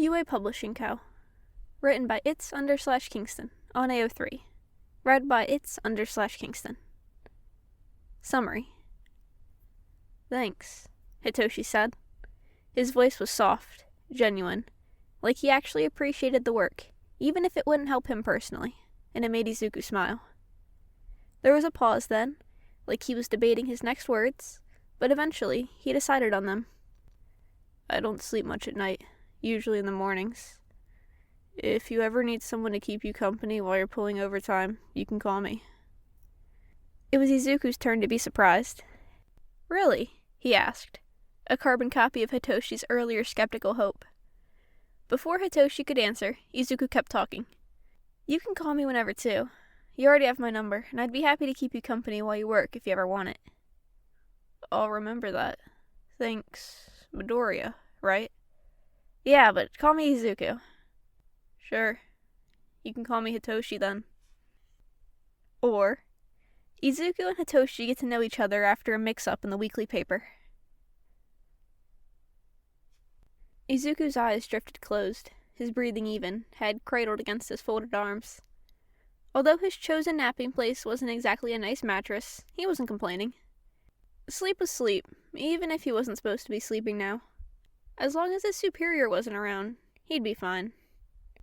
Yuuei Publishing Co. Written by its_Kingston on AO3. Read by its_Kingston. Summary. Thanks, Hitoshi said. His voice was soft, genuine, like he actually appreciated the work, even if it wouldn't help him personally, and it made Izuku smile. There was a pause then, like he was debating his next words, but eventually he decided on them. I don't sleep much at night, usually in the mornings. If you ever need someone to keep you company while you're pulling overtime, you can call me. It was Izuku's turn to be surprised. Really? He asked, a carbon copy of Hitoshi's earlier skeptical hope. Before Hitoshi could answer, Izuku kept talking. You can call me whenever, too. You already have my number, and I'd be happy to keep you company while you work if you ever want it. I'll remember that. Thanks, Midoriya, right? Yeah, but call me Izuku. Sure. You can call me Hitoshi then. Or, Izuku and Hitoshi get to know each other after a mix-up in the weekly paper. Izuku's eyes drifted closed, his breathing even, head cradled against his folded arms. Although his chosen napping place wasn't exactly a nice mattress, he wasn't complaining. Sleep was sleep, even if he wasn't supposed to be sleeping now. As long as his superior wasn't around, he'd be fine.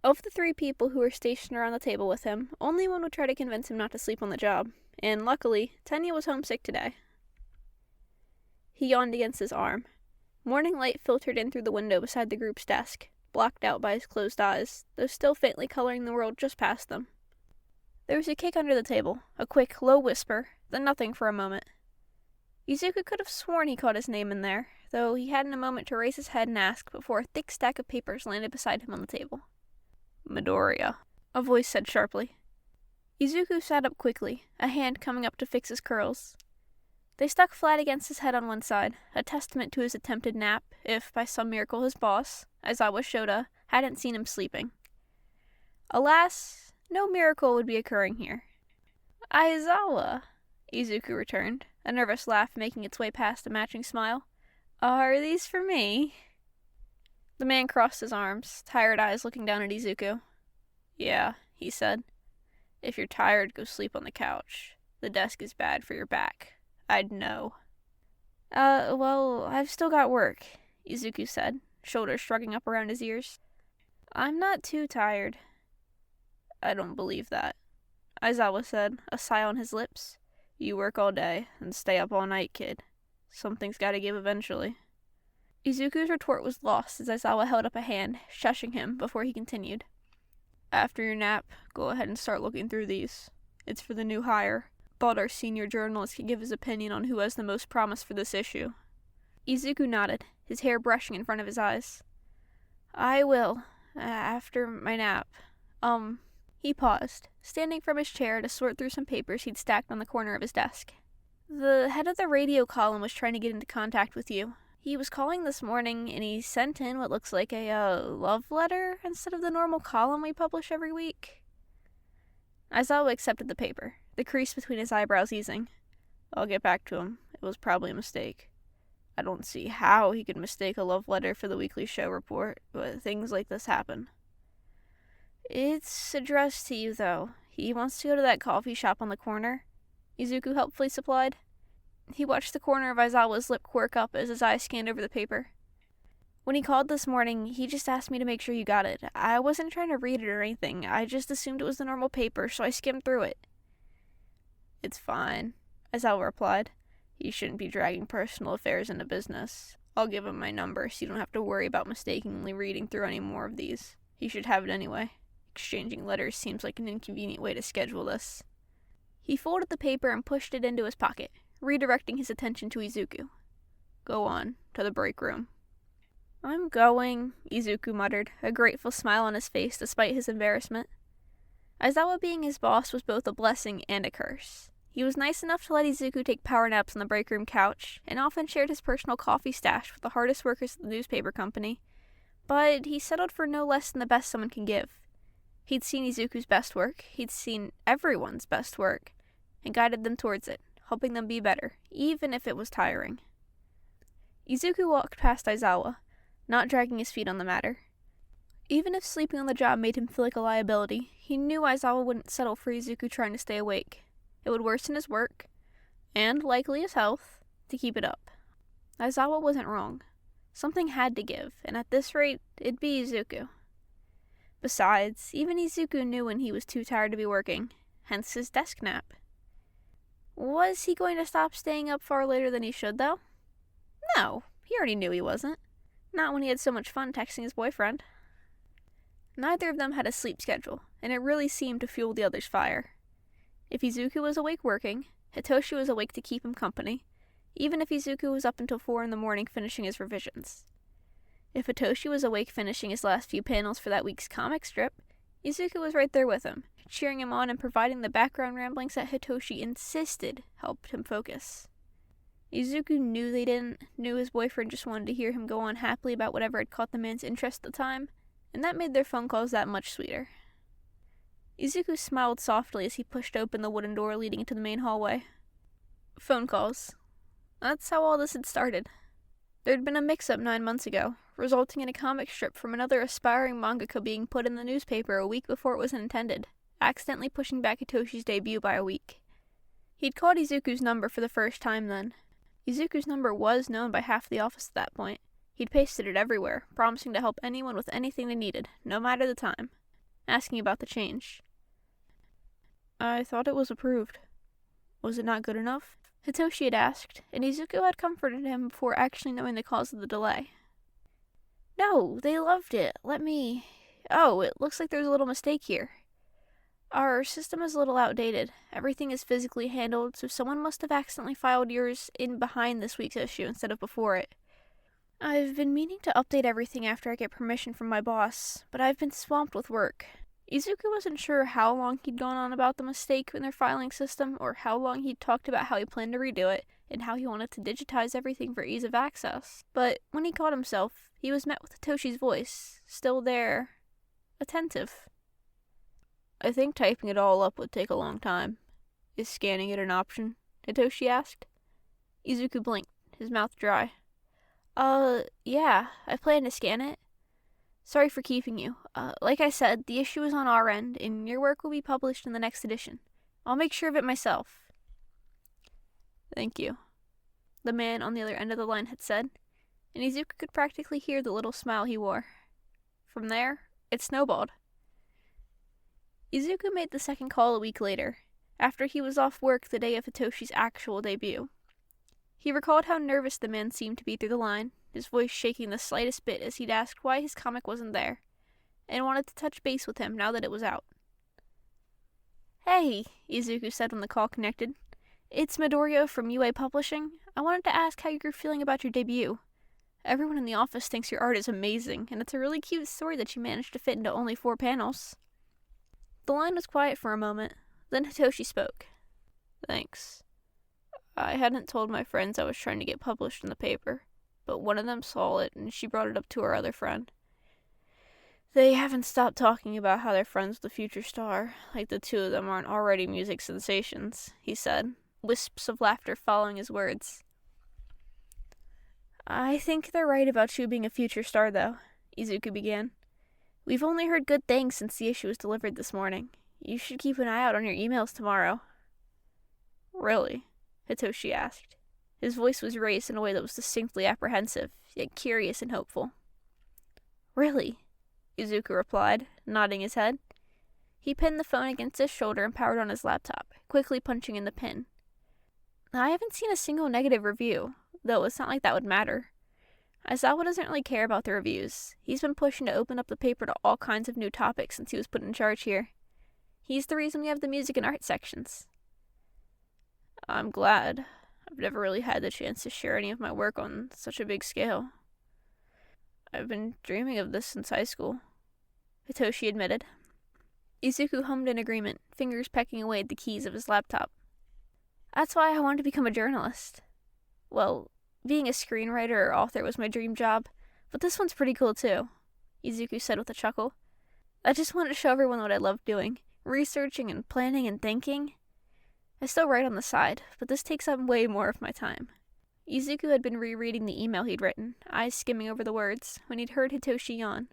Of the 3 people who were stationed around the table with him, only one would try to convince him not to sleep on the job, and luckily, Tenya was homesick today. He yawned against his arm. Morning light filtered in through the window beside the group's desk, blocked out by his closed eyes, though still faintly coloring the world just past them. There was a kick under the table, a quick, low whisper, then nothing for a moment. Izuku could have sworn he caught his name in there, though he hadn't a moment to raise his head and ask before a thick stack of papers landed beside him on the table. Midoriya, a voice said sharply. Izuku sat up quickly, a hand coming up to fix his curls. They stuck flat against his head on one side, a testament to his attempted nap, if by some miracle his boss, Aizawa Shota, hadn't seen him sleeping. Alas, no miracle would be occurring here. Aizawa, Izuku returned, a nervous laugh making its way past a matching smile. Are these for me? The man crossed his arms, tired eyes looking down at Izuku. Yeah, he said. If you're tired, go sleep on the couch. The desk is bad for your back. I'd know. Well, I've still got work, Izuku said, shoulders shrugging up around his ears. I'm not too tired. I don't believe that, Aizawa said, a sigh on his lips. You work all day and stay up all night, kid. Something's gotta give eventually. Izuku's retort was lost as Aizawa held up a hand, shushing him before he continued. After your nap, go ahead and start looking through these. It's for the new hire. Thought our senior journalist could give his opinion on who has the most promise for this issue. Izuku nodded, his hair brushing in front of his eyes. I will, after my nap. He paused, standing from his chair to sort through some papers he'd stacked on the corner of his desk. The head of the radio column was trying to get into contact with you. He was calling this morning, and he sent in what looks like a, love letter instead of the normal column we publish every week. Aizawa accepted the paper, the crease between his eyebrows easing. I'll get back to him. It was probably a mistake. I don't see how he could mistake a love letter for the weekly show report, but things like this happen. It's addressed to you, though. He wants to go to that coffee shop on the corner, Izuku helpfully supplied. He watched the corner of Aizawa's lip quirk up as his eyes scanned over the paper. When he called this morning, he just asked me to make sure you got it. I wasn't trying to read it or anything. I just assumed it was the normal paper, so I skimmed through it. It's fine, Aizawa replied. He shouldn't be dragging personal affairs into business. I'll give him my number so you don't have to worry about mistakenly reading through any more of these. He should have it anyway. Exchanging letters seems like an inconvenient way to schedule this. He folded the paper and pushed it into his pocket, redirecting his attention to Izuku. Go on, to the break room. I'm going, Izuku muttered, a grateful smile on his face despite his embarrassment. Aizawa being his boss was both a blessing and a curse. He was nice enough to let Izuku take power naps on the break room couch, and often shared his personal coffee stash with the hardest workers at the newspaper company, but he settled for no less than the best someone can give. He'd seen Izuku's best work, he'd seen everyone's best work, and guided them towards it, helping them be better, even if it was tiring. Izuku walked past Aizawa, not dragging his feet on the matter. Even if sleeping on the job made him feel like a liability, he knew Aizawa wouldn't settle for Izuku trying to stay awake. It would worsen his work, and likely his health, to keep it up. Aizawa wasn't wrong. Something had to give, and at this rate, it'd be Izuku. Besides, even Izuku knew when he was too tired to be working, hence his desk nap. Was he going to stop staying up far later than he should, though? No, he already knew he wasn't. Not when he had so much fun texting his boyfriend. Neither of them had a sleep schedule, and it really seemed to fuel the other's fire. If Izuku was awake working, Hitoshi was awake to keep him company, even if Izuku was up until 4 in the morning finishing his revisions. If Hitoshi was awake finishing his last few panels for that week's comic strip, Izuku was right there with him, cheering him on and providing the background ramblings that Hitoshi insisted helped him focus. Izuku knew his boyfriend just wanted to hear him go on happily about whatever had caught the man's interest at the time, and that made their phone calls that much sweeter. Izuku smiled softly as he pushed open the wooden door leading into the main hallway. Phone calls. That's how all this had started. There'd been a mix-up 9 months ago, resulting in a comic strip from another aspiring mangaka being put in the newspaper a week before it was intended, accidentally pushing back Hitoshi's debut by a week. He'd called Izuku's number for the first time then. Izuku's number was known by half the office at that point. He'd pasted it everywhere, promising to help anyone with anything they needed, no matter the time, asking about the change. I thought it was approved. Was it not good enough? Hitoshi had asked, and Izuku had comforted him before actually knowing the cause of the delay. No, they loved it. Oh, it looks like there's a little mistake here. Our system is a little outdated. Everything is physically handled, so someone must have accidentally filed yours in behind this week's issue instead of before it. I've been meaning to update everything after I get permission from my boss, but I've been swamped with work. Izuku wasn't sure how long he'd gone on about the mistake in their filing system, or how long he'd talked about how he planned to redo it, and how he wanted to digitize everything for ease of access. But when he caught himself, he was met with Hitoshi's voice, still there, attentive. I think typing it all up would take a long time. Is scanning it an option? Hitoshi asked. Izuku blinked, his mouth dry. Yeah, I plan to scan it. Sorry for keeping you. Like I said, the issue is on our end, and your work will be published in the next edition. I'll make sure of it myself. Thank you, the man on the other end of the line had said, and Izuku could practically hear the little smile he wore. From there, it snowballed. Izuku made the second call a week later, after he was off work the day of Hitoshi's actual debut. He recalled how nervous the man seemed to be through the line, his voice shaking the slightest bit as he'd asked why his comic wasn't there, and wanted to touch base with him now that it was out. Hey, Izuku said when the call connected. It's Midoriya from Yuuei Publishing. I wanted to ask how you're feeling about your debut. Everyone in the office thinks your art is amazing, and it's a really cute story that you managed to fit into only 4 panels. The line was quiet for a moment, then Hitoshi spoke. Thanks. I hadn't told my friends I was trying to get published in the paper, but one of them saw it, and she brought it up to her other friend. They haven't stopped talking about how they're friends with a future star, like the two of them aren't already music sensations, he said, wisps of laughter following his words. I think they're right about you being a future star, though, Izuku began. We've only heard good things since the issue was delivered this morning. You should keep an eye out on your emails tomorrow. Really? Hitoshi asked. His voice was raised in a way that was distinctly apprehensive, yet curious and hopeful. Really? Izuku replied, nodding his head. He pinned the phone against his shoulder and powered on his laptop, quickly punching in the pin. I haven't seen a single negative review, though it's not like that would matter. Aizawa doesn't really care about the reviews. He's been pushing to open up the paper to all kinds of new topics since he was put in charge here. He's the reason we have the music and art sections. I'm glad. I've never really had the chance to share any of my work on such a big scale. I've been dreaming of this since high school, Hitoshi admitted. Izuku hummed in agreement, fingers pecking away at the keys of his laptop. That's why I wanted to become a journalist. Well, being a screenwriter or author was my dream job, but this one's pretty cool too, Izuku said with a chuckle. I just wanted to show everyone what I loved doing, researching and planning and thinking. I still write on the side, but this takes up way more of my time. Izuku had been rereading the email he'd written, eyes skimming over the words, when he'd heard Hitoshi yawn.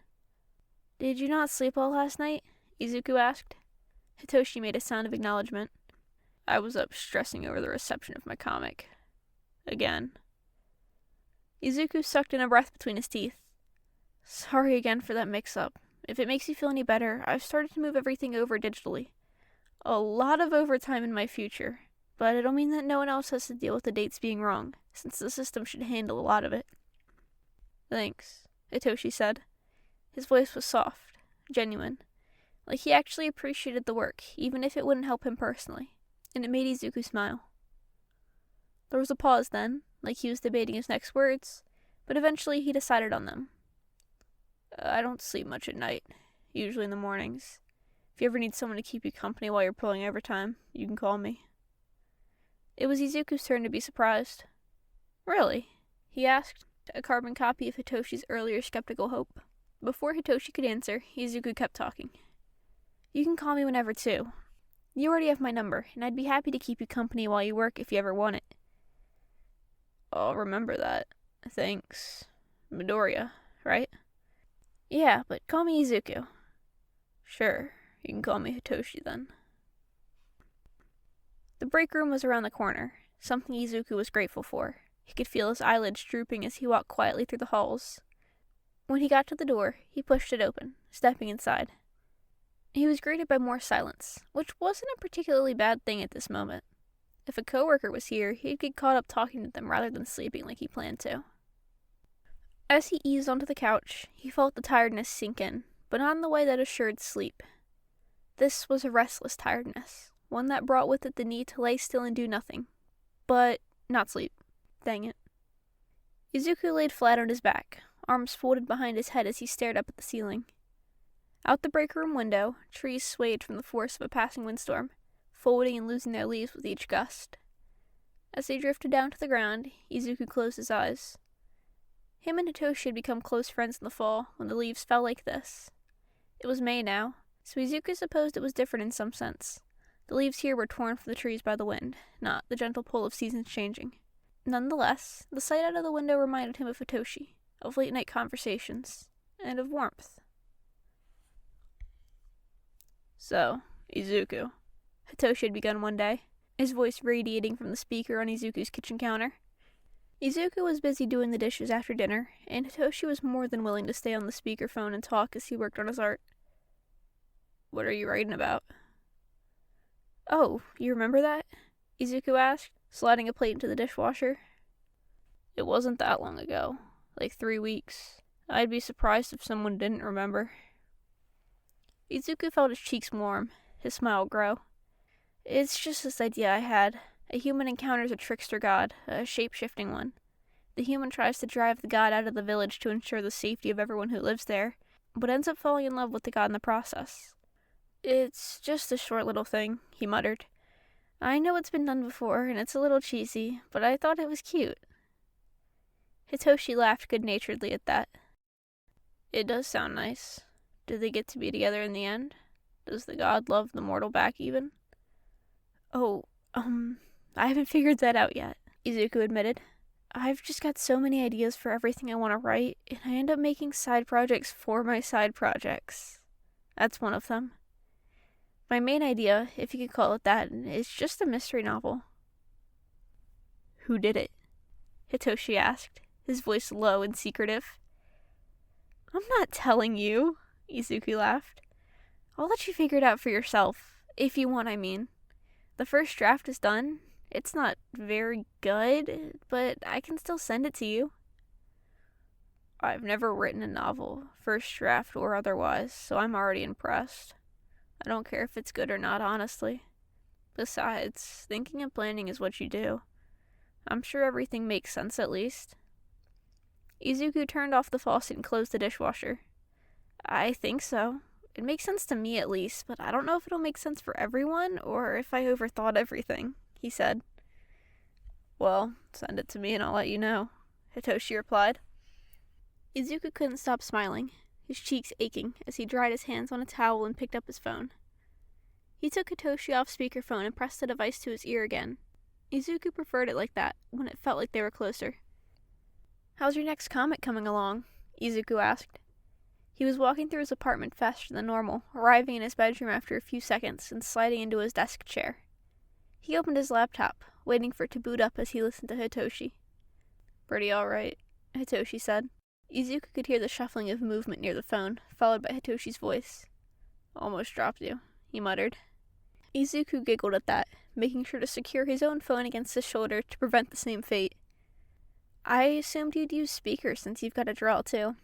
Did you not sleep well last night? Izuku asked. Hitoshi made a sound of acknowledgement. I was up stressing over the reception of my comic. Again. Izuku sucked in a breath between his teeth. Sorry again for that mix-up. If it makes you feel any better, I've started to move everything over digitally. A lot of overtime in my future, but it'll mean that no one else has to deal with the dates being wrong, since the system should handle a lot of it. Thanks, Hitoshi said. His voice was soft, genuine, like he actually appreciated the work, even if it wouldn't help him personally, and it made Izuku smile. There was a pause then, like he was debating his next words, but eventually he decided on them. I don't sleep much at night, usually in the mornings. If you ever need someone to keep you company while you're pulling overtime, you can call me. It was Izuku's turn to be surprised. Really? He asked, a carbon copy of Hitoshi's earlier skeptical hope. Before Hitoshi could answer, Izuku kept talking. You can call me whenever, too. You already have my number, and I'd be happy to keep you company while you work if you ever want it. I'll remember that. Thanks. Midoriya, right? Yeah, but call me Izuku. Sure, you can call me Hitoshi then. The break room was around the corner, something Izuku was grateful for. He could feel his eyelids drooping as he walked quietly through the halls. When he got to the door, he pushed it open, stepping inside. He was greeted by more silence, which wasn't a particularly bad thing at this moment. If a coworker was here, he'd get caught up talking to them rather than sleeping like he planned to. As he eased onto the couch, he felt the tiredness sink in, but not in the way that assured sleep. This was a restless tiredness, one that brought with it the need to lay still and do nothing. But not sleep. Dang it. Izuku laid flat on his back, arms folded behind his head as he stared up at the ceiling. Out the break room window, trees swayed from the force of a passing windstorm, folding and losing their leaves with each gust. As they drifted down to the ground, Izuku closed his eyes. Him and Hitoshi had become close friends in the fall, when the leaves fell like this. It was May now, so Izuku supposed it was different in some sense. The leaves here were torn from the trees by the wind, not the gentle pull of seasons changing. Nonetheless, the sight out of the window reminded him of Hitoshi, of late-night conversations, and of warmth. So, Izuku, Hitoshi had begun one day, his voice radiating from the speaker on Izuku's kitchen counter. Izuku was busy doing the dishes after dinner, and Hitoshi was more than willing to stay on the speakerphone and talk as he worked on his art. What are you writing about? Oh, you remember that? Izuku asked, sliding a plate into the dishwasher. It wasn't that long ago, like 3 weeks. I'd be surprised if someone didn't remember. Izuku felt his cheeks warm, his smile grow. It's just this idea I had. A human encounters a trickster god, a shape-shifting one. The human tries to drive the god out of the village to ensure the safety of everyone who lives there, but ends up falling in love with the god in the process. It's just a short little thing, he muttered. I know it's been done before, and it's a little cheesy, but I thought it was cute. Hitoshi laughed good-naturedly at that. It does sound nice. Do they get to be together in the end? Does the god love the mortal back even? Oh, I haven't figured that out yet, Izuku admitted. I've just got so many ideas for everything I want to write, and I end up making side projects for my side projects. That's one of them. My main idea, if you could call it that, is just a mystery novel. Who did it? Hitoshi asked, his voice low and secretive. I'm not telling you, Izuku laughed. I'll let you figure it out for yourself, if you want, I mean. The first draft is done. It's not very good, but I can still send it to you. I've never written a novel, first draft or otherwise, so I'm already impressed. I don't care if it's good or not, honestly. Besides, thinking and planning is what you do. I'm sure everything makes sense at least. Izuku turned off the faucet and closed the dishwasher. I think so. It makes sense to me at least, but I don't know if it'll make sense for everyone or if I overthought everything, he said. Well, send it to me and I'll let you know, Hitoshi replied. Izuku couldn't stop smiling, his cheeks aching as he dried his hands on a towel and picked up his phone. He took Hitoshi off speakerphone and pressed the device to his ear again. Izuku preferred it like that, when it felt like they were closer. How's your next comic coming along? Izuku asked. He was walking through his apartment faster than normal, arriving in his bedroom after a few seconds and sliding into his desk chair. He opened his laptop, waiting for it to boot up as he listened to Hitoshi. "Pretty alright," Hitoshi said. Izuku could hear the shuffling of movement near the phone, followed by Hitoshi's voice. "Almost dropped you," he muttered. Izuku giggled at that, making sure to secure his own phone against his shoulder to prevent the same fate. "I assumed you'd use speakers since you've got a draw too."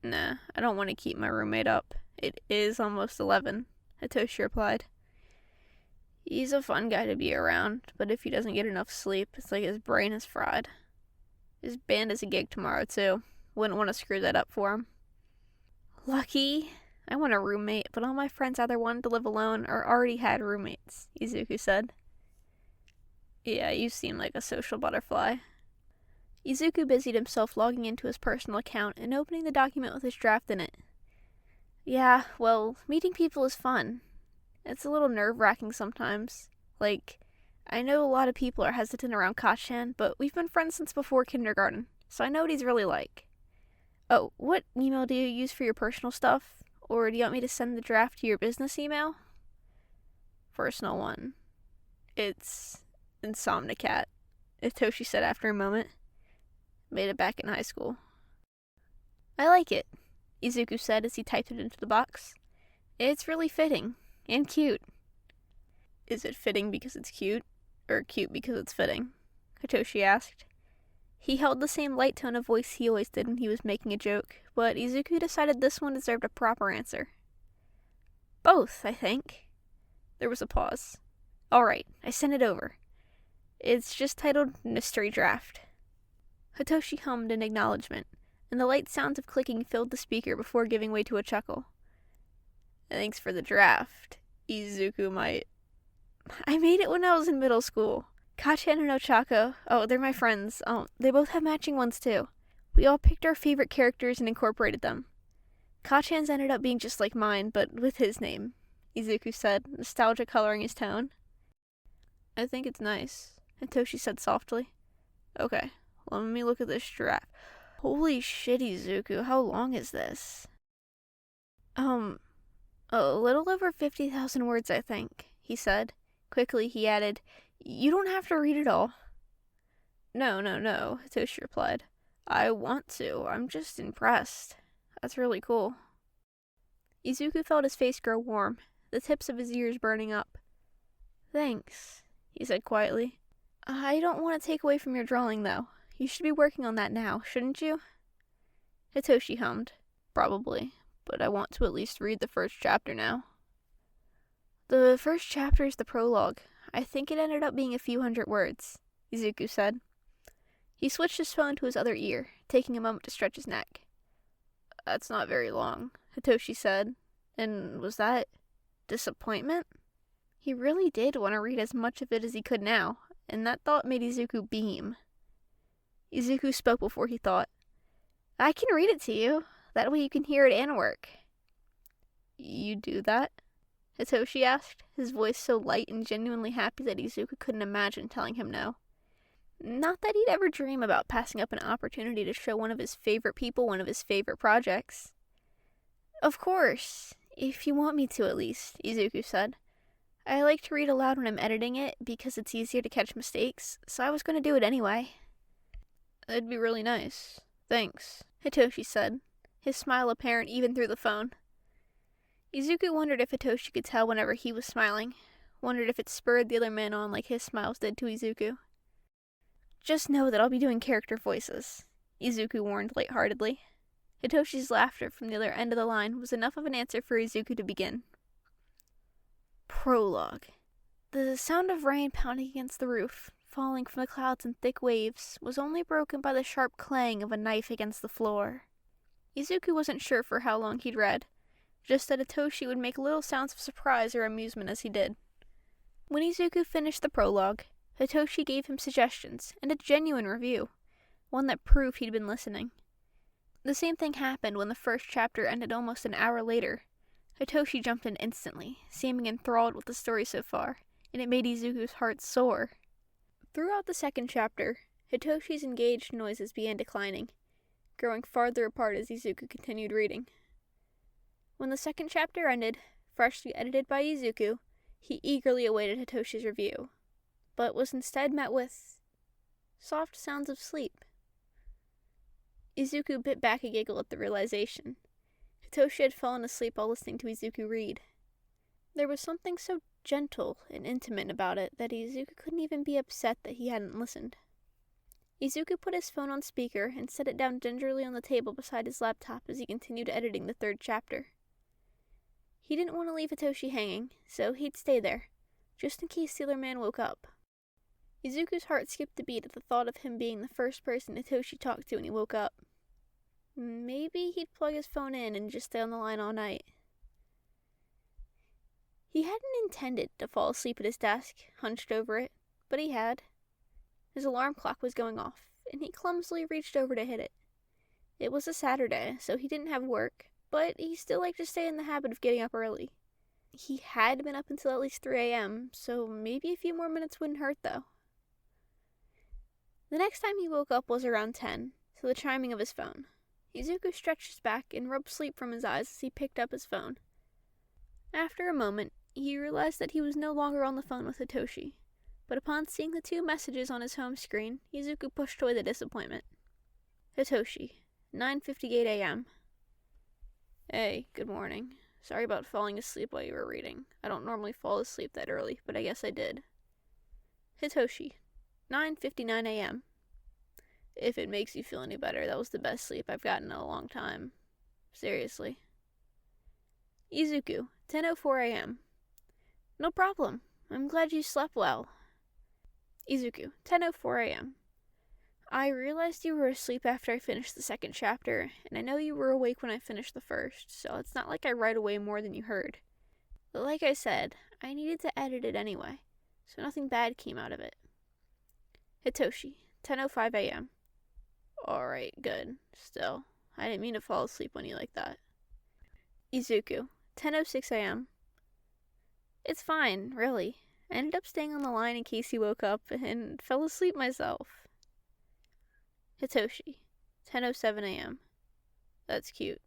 "Nah, I don't want to keep my roommate up. It is almost 11, Hitoshi replied. "He's a fun guy to be around, but if he doesn't get enough sleep, it's like his brain is fried. His band has a gig tomorrow too. Wouldn't want to screw that up for him." "Lucky. I want a roommate, but all my friends either wanted to live alone or already had roommates," Izuku said. "Yeah, you seem like a social butterfly." Izuku busied himself logging into his personal account and opening the document with his draft in it. "Yeah, well, meeting people is fun. It's a little nerve-wracking sometimes. Like, I know a lot of people are hesitant around Kacchan, but we've been friends since before kindergarten, so I know what he's really like. Oh, what email do you use for your personal stuff? Or do you want me to send the draft to your business email?" "Personal one. It's Insomnicat," Hitoshi said after a moment. "Made it back in high school." "I like it," Izuku said as he typed it into the box. "It's really fitting. And cute." "Is it fitting because it's cute? Or cute because it's fitting?" Hitoshi asked. He held the same light tone of voice he always did when he was making a joke, but Izuku decided this one deserved a proper answer. "Both, I think." There was a pause. "Alright, I sent it over. It's just titled Mystery Draft." Hitoshi hummed in acknowledgement, and the light sounds of clicking filled the speaker before giving way to a chuckle. "Thanks for the draft, Izuku might." "I made it when I was in middle school. Kacchan and Ochako, they're my friends. They both have matching ones too. We all picked our favorite characters and incorporated them. Kacchan's ended up being just like mine, but with his name," Izuku said, nostalgia coloring his tone. "I think it's nice," Hitoshi said softly. "Okay, let me look at this draft. Holy shit, Izuku, how long is this?" A little over 50,000 words, I think," he said. Quickly, he added, "You don't have to read it all." No, Hitoshi replied. "I want to. I'm just impressed. That's really cool." Izuku felt his face grow warm, the tips of his ears burning up. "Thanks," he said quietly. "I don't want to take away from your drawing, though. You should be working on that now, shouldn't you?" Hitoshi hummed. "Probably, but I want to at least read the first chapter now." "The first chapter is the prologue. I think it ended up being a few hundred words," Izuku said. He switched his phone to his other ear, taking a moment to stretch his neck. "That's not very long," Hitoshi said. "And was that disappointment?" He really did want to read as much of it as he could now, and that thought made Izuku beam. Izuku spoke before he thought. "I can read it to you. That way you can hear it and work." "You do that?" Hitoshi asked, his voice so light and genuinely happy that Izuku couldn't imagine telling him no. Not that he'd ever dream about passing up an opportunity to show one of his favorite people one of his favorite projects. "Of course, if you want me to at least," Izuku said. "I like to read aloud when I'm editing it because it's easier to catch mistakes, so I was going to do it anyway." "That'd be really nice. Thanks," Hitoshi said, his smile apparent even through the phone. Izuku wondered if Hitoshi could tell whenever he was smiling, wondered if it spurred the other men on like his smiles did to Izuku. "Just know that I'll be doing character voices," Izuku warned lightheartedly. Hitoshi's laughter from the other end of the line was enough of an answer for Izuku to begin. Prologue. The sound of rain pounding against the roof, falling from the clouds in thick waves, was only broken by the sharp clang of a knife against the floor. Izuku wasn't sure for how long he'd read, just that Hitoshi would make little sounds of surprise or amusement as he did. When Izuku finished the prologue, Hitoshi gave him suggestions and a genuine review, one that proved he'd been listening. The same thing happened when the first chapter ended almost an hour later. Hitoshi jumped in instantly, seeming enthralled with the story so far, and it made Izuku's heart soar. Throughout the second chapter, Hitoshi's engaged noises began declining, growing farther apart as Izuku continued reading. When the second chapter ended, freshly edited by Izuku, he eagerly awaited Hitoshi's review, but was instead met with soft sounds of sleep. Izuku bit back a giggle at the realization. Hitoshi had fallen asleep while listening to Izuku read. There was something so gentle and intimate about it that Izuku couldn't even be upset that he hadn't listened. Izuku put his phone on speaker and set it down gingerly on the table beside his laptop as he continued editing the third chapter. He didn't want to leave Hitoshi hanging, so he'd stay there, just in case the other man woke up. Izuku's heart skipped a beat at the thought of him being the first person Hitoshi talked to when he woke up. Maybe he'd plug his phone in and just stay on the line all night. He hadn't intended to fall asleep at his desk, hunched over it, but he had. His alarm clock was going off, and he clumsily reached over to hit it. It was a Saturday, so he didn't have work, but he still liked to stay in the habit of getting up early. He had been up until at least 3 a.m., so maybe a few more minutes wouldn't hurt, though. The next time he woke up was around 10, to the chiming of his phone. Izuku stretched his back and rubbed sleep from his eyes as he picked up his phone. After a moment, he realized that he was no longer on the phone with Hitoshi, but upon seeing the 2 messages on his home screen, Izuku pushed away the disappointment. Hitoshi, 9:58 a.m. Hey, good morning. Sorry about falling asleep while you were reading. I don't normally fall asleep that early, but I guess I did. Hitoshi, 9:59 a.m. If it makes you feel any better, that was the best sleep I've gotten in a long time. Seriously. Izuku, 10:04 a.m. No problem. I'm glad you slept well. Izuku, 10:04 a.m. I realized you were asleep after I finished the second chapter, and I know you were awake when I finished the first, so it's not like I read away more than you heard. But like I said, I needed to edit it anyway, so nothing bad came out of it. Hitoshi, 10:05 a.m. Alright, good. Still, I didn't mean to fall asleep on you like that. Izuku, 10:06 a.m. It's fine, really. I ended up staying on the line in case you woke up and fell asleep myself. Hitoshi, 10:07 a.m. That's cute.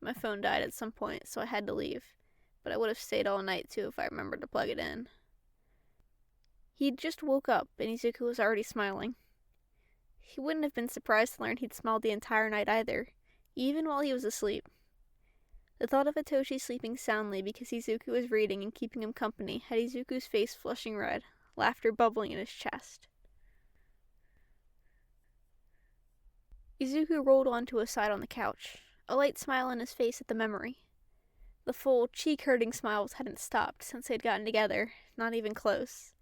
My phone died at some point, so I had to leave, but I would have stayed all night too if I remembered to plug it in. He'd just woke up, and Izuku was already smiling. He wouldn't have been surprised to learn he'd smiled the entire night either, even while he was asleep. The thought of Hitoshi sleeping soundly because Izuku was reading and keeping him company had Izuku's face flushing red, laughter bubbling in his chest. Izuku rolled onto his side on the couch, a light smile on his face at the memory. The full, cheek-hurting smiles hadn't stopped since they'd gotten together, not even close.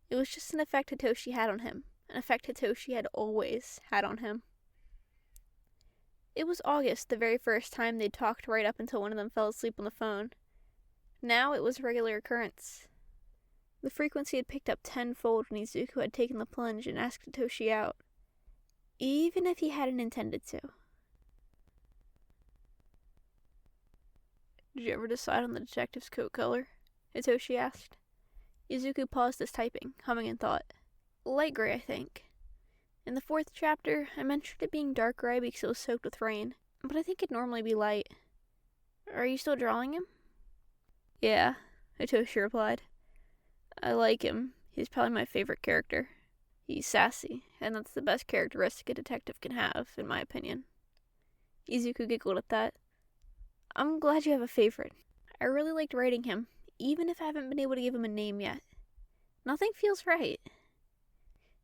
It was just an effect Hitoshi had on him, an effect Hitoshi had always had on him. It was August, the very first time they'd talked right up until one of them fell asleep on the phone. Now it was a regular occurrence. The frequency had picked up tenfold when Izuku had taken the plunge and asked Hitoshi out, even if he hadn't intended to. Did you ever decide on the detective's coat color? Hitoshi asked. Izuku paused his typing, humming in thought. Light gray, I think. In the fourth chapter, I mentioned it being dark gray because it was soaked with rain, but I think it'd normally be light. Are you still drawing him? Yeah, Hitoshi replied. I like him. He's probably my favorite character. He's sassy, and that's the best characteristic a detective can have, in my opinion. Izuku giggled at that. I'm glad you have a favorite. I really liked writing him, even if I haven't been able to give him a name yet. Nothing feels right.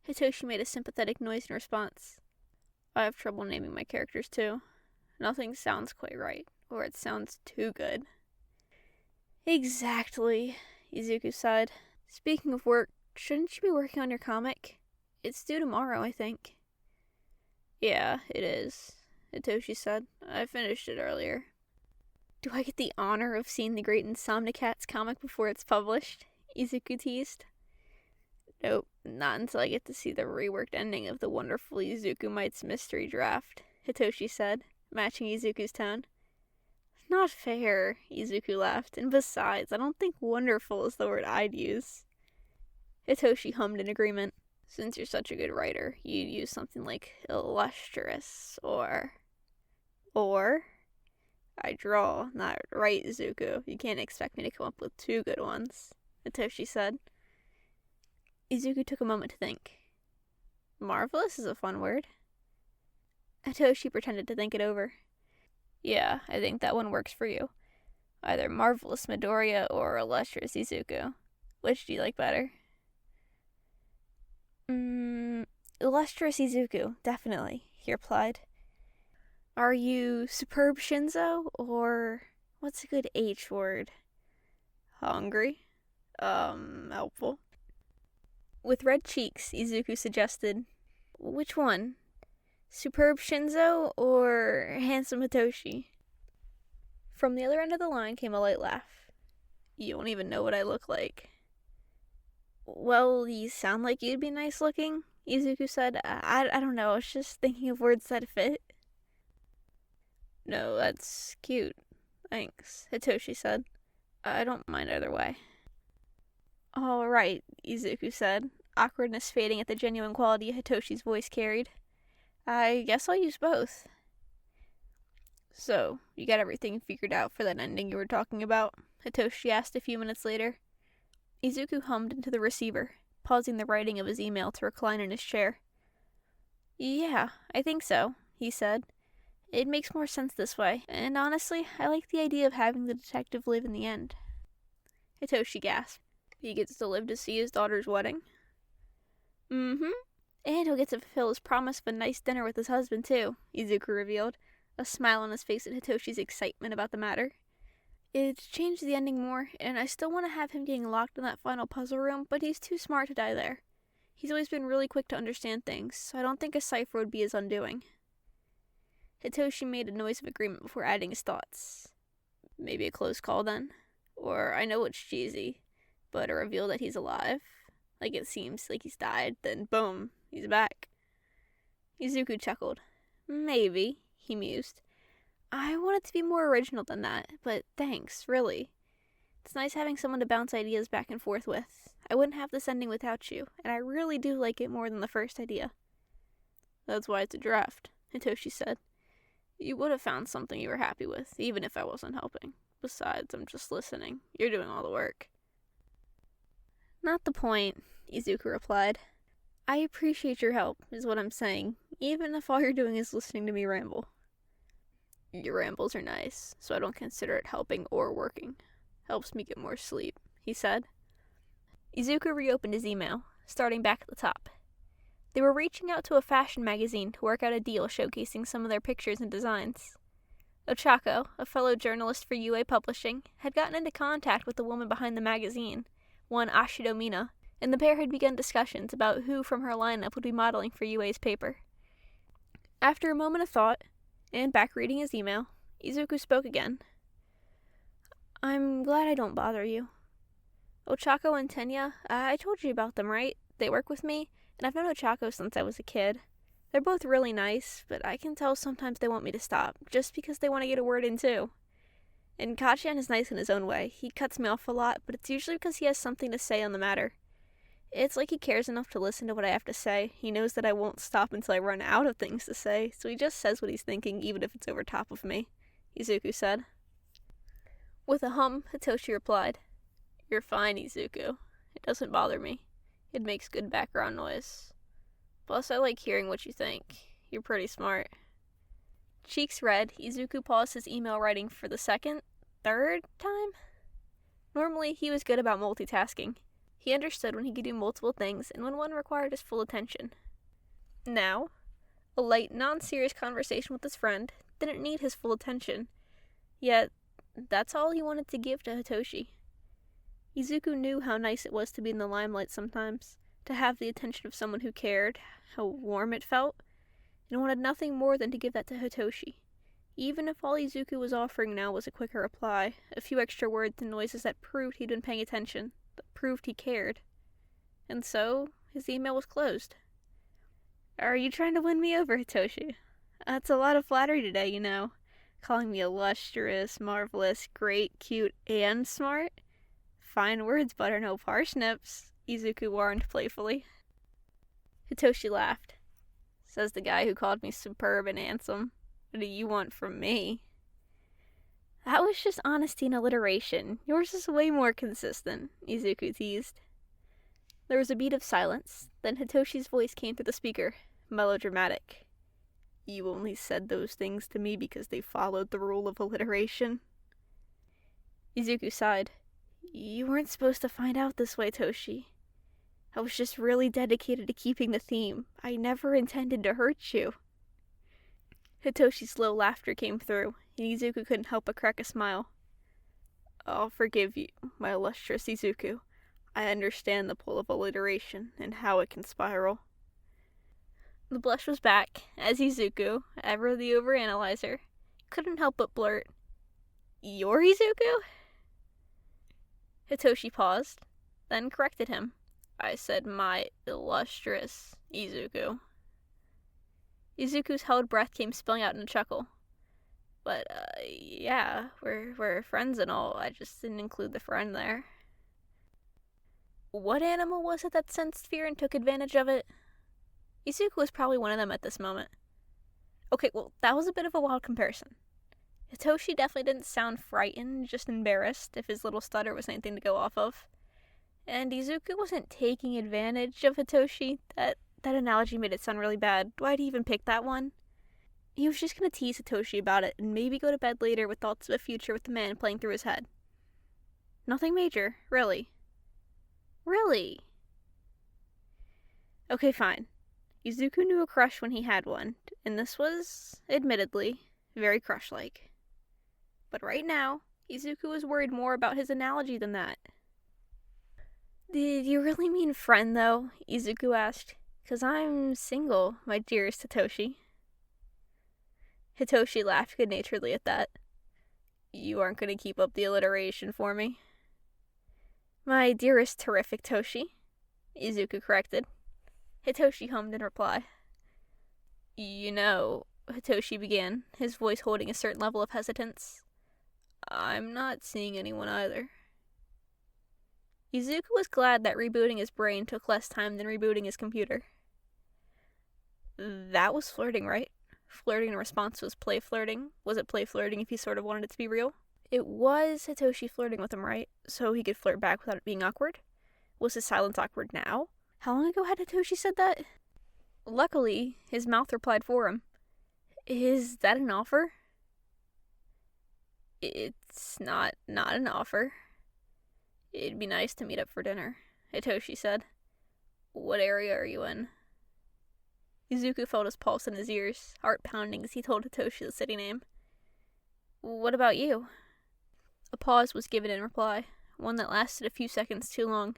Hitoshi made a sympathetic noise in response. I have trouble naming my characters too. Nothing sounds quite right, or it sounds too good. Exactly, Izuku sighed. Speaking of work, shouldn't you be working on your comic? It's due tomorrow, I think. Yeah, it is, Hitoshi said. I finished it earlier. Do I get the honor of seeing the Great Insomnicats comic before it's published? Izuku teased. Nope, not until I get to see the reworked ending of the wonderful Izuku Mites mystery draft, Hitoshi said, matching Izuku's tone. Not fair, Izuku laughed, and besides, I don't think wonderful is the word I'd use. Hitoshi hummed in agreement. Since you're such a good writer, you'd use something like illustrious, or... I draw, not write, Izuku. You can't expect me to come up with 2 good ones, Hitoshi said. Izuku took a moment to think. Marvelous is a fun word. Hitoshi pretended to think it over. Yeah, I think that one works for you. Either Marvelous Midoriya or Illustrious Izuku. Which do you like better? Illustrious Izuku, definitely, he replied. Are you Superb Shinzo, or what's a good H word? Hungry? Helpful. With red cheeks, Izuku suggested, which one? Superb Shinzo or Handsome Hitoshi? From the other end of the line came a light laugh. You don't even know what I look like. Well, you sound like you'd be nice looking, Izuku said. I don't know, I was just thinking of words that fit. No, that's cute. Thanks, Hitoshi said. I don't mind either way. All right, Izuku said, awkwardness fading at the genuine quality Hitoshi's voice carried. I guess I'll use both. So, you got everything figured out for that ending you were talking about? Hitoshi asked a few minutes later. Izuku hummed into the receiver, pausing the writing of his email to recline in his chair. Yeah, I think so, he said. It makes more sense this way, and honestly, I like the idea of having the detective live in the end. Hitoshi gasped. He gets to live to see his daughter's wedding? Mm-hmm. And he'll get to fulfill his promise of a nice dinner with his husband, too, Izuku revealed, a smile on his face at Hitoshi's excitement about the matter. It's changed the ending more, and I still want to have him getting locked in that final puzzle room, but he's too smart to die there. He's always been really quick to understand things, so I don't think a cipher would be his undoing. Hitoshi made a noise of agreement before adding his thoughts. Maybe a close call, then? Or, I know it's cheesy, but a reveal that he's alive? Like it seems like he's died, then boom, he's back. Izuku chuckled. Maybe, he mused. I want it to be more original than that, but thanks, really. It's nice having someone to bounce ideas back and forth with. I wouldn't have this ending without you, and I really do like it more than the first idea. That's why it's a draft, Hitoshi said. You would have found something you were happy with, even if I wasn't helping. Besides, I'm just listening. You're doing all the work. Not the point, Izuku replied. I appreciate your help, is what I'm saying, even if all you're doing is listening to me ramble. Your rambles are nice, so I don't consider it helping or working. Helps me get more sleep, he said. Izuku reopened his email, starting back at the top. They were reaching out to a fashion magazine to work out a deal showcasing some of their pictures and designs. Ochako, a fellow journalist for Yuuei Publishing, had gotten into contact with the woman behind the magazine, one Ashido Mina, and the pair had begun discussions about who from her lineup would be modeling for Yuei's paper. After a moment of thought, and back reading his email, Izuku spoke again. I'm glad I don't bother you. Ochako and Tenya, I told you about them, right? They work with me, and I've known Ochako since I was a kid. They're both really nice, but I can tell sometimes they want me to stop, just because they want to get a word in too. And Kachian is nice in his own way. He cuts me off a lot, but it's usually because he has something to say on the matter. It's like he cares enough to listen to what I have to say. He knows that I won't stop until I run out of things to say, so he just says what he's thinking, even if it's over top of me, Izuku said. With a hum, Hitoshi replied, You're fine, Izuku. It doesn't bother me. It makes good background noise. Plus, I like hearing what you think. You're pretty smart. Cheeks red, Izuku paused his email writing for the third time? Normally, he was good about multitasking. He understood when he could do multiple things and when one required his full attention. Now, a light, non-serious conversation with his friend didn't need his full attention. Yet, that's all he wanted to give to Hitoshi. Izuku knew how nice it was to be in the limelight sometimes, to have the attention of someone who cared, how warm it felt, and wanted nothing more than to give that to Hitoshi. Even if all Izuku was offering now was a quicker reply, a few extra words and noises that proved he'd been paying attention, that proved he cared. And so, his email was closed. Are you trying to win me over, Hitoshi? That's a lot of flattery today, you know. Calling me illustrious, marvelous, great, cute, and smart. Fine words, but are no parsnips, Izuku warned playfully. Hitoshi laughed. Says the guy who called me superb and handsome. What do you want from me? That was just honesty and alliteration. Yours is way more consistent, Izuku teased. There was a beat of silence, then Hitoshi's voice came through the speaker, melodramatic. You only said those things to me because they followed the rule of alliteration. Izuku sighed. You weren't supposed to find out this way, Toshi. I was just really dedicated to keeping the theme. I never intended to hurt you. Hitoshi's low laughter came through, and Izuku couldn't help but crack a smile. I'll forgive you, my illustrious Izuku. I understand the pull of alliteration and how it can spiral. The blush was back, as Izuku, ever the overanalyzer, couldn't help but blurt, You're Izuku? Hitoshi paused, then corrected him. I said my illustrious Izuku. Izuku's held breath came spilling out in a chuckle. But, yeah, we're friends and all. I just didn't include the friend there. What animal was it that sensed fear and took advantage of it? Izuku was probably one of them at this moment. Okay, well, that was a bit of a wild comparison. Hitoshi definitely didn't sound frightened, just embarrassed, if his little stutter was anything to go off of. And Izuku wasn't taking advantage of Hitoshi. That analogy made it sound really bad. Why'd he even pick that one? He was just gonna tease Hitoshi about it, and maybe go to bed later with thoughts of a future with the man playing through his head. Nothing major, really. Really? Okay, fine. Izuku knew a crush when he had one, and this was, admittedly, very crush-like. But right now, Izuku was worried more about his analogy than that. Did you really mean friend, though? Izuku asked. 'Cause I'm single, my dearest Hitoshi. Hitoshi laughed good-naturedly at that. You aren't going to keep up the alliteration for me. My dearest terrific Toshi, Izuku corrected. Hitoshi hummed in reply. You know, Hitoshi began, his voice holding a certain level of hesitance. I'm not seeing anyone either. Izuku was glad that rebooting his brain took less time than rebooting his computer. That was flirting, right? Flirting in response was play flirting. Was it play flirting if he sort of wanted it to be real? It was Hitoshi flirting with him, right? So he could flirt back without it being awkward? Was his silence awkward now? How long ago had Hitoshi said that? Luckily, his mouth replied for him. Is that an offer? It's not an offer. It'd be nice to meet up for dinner, Hitoshi said. What area are you in? Izuku felt his pulse in his ears, heart pounding as he told Hitoshi the city name. What about you? A pause was given in reply, one that lasted a few seconds too long.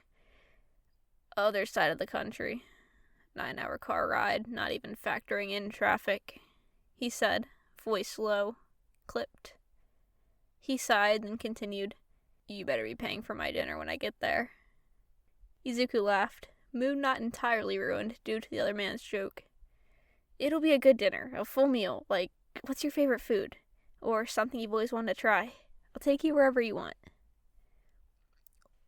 Other side of the country. 9-hour car ride, not even factoring in traffic, he said, voice low, clipped. He sighed and continued, You better be paying for my dinner when I get there. Izuku laughed, mood not entirely ruined due to the other man's joke. It'll be a good dinner, a full meal, like, what's your favorite food? Or something you've always wanted to try. I'll take you wherever you want.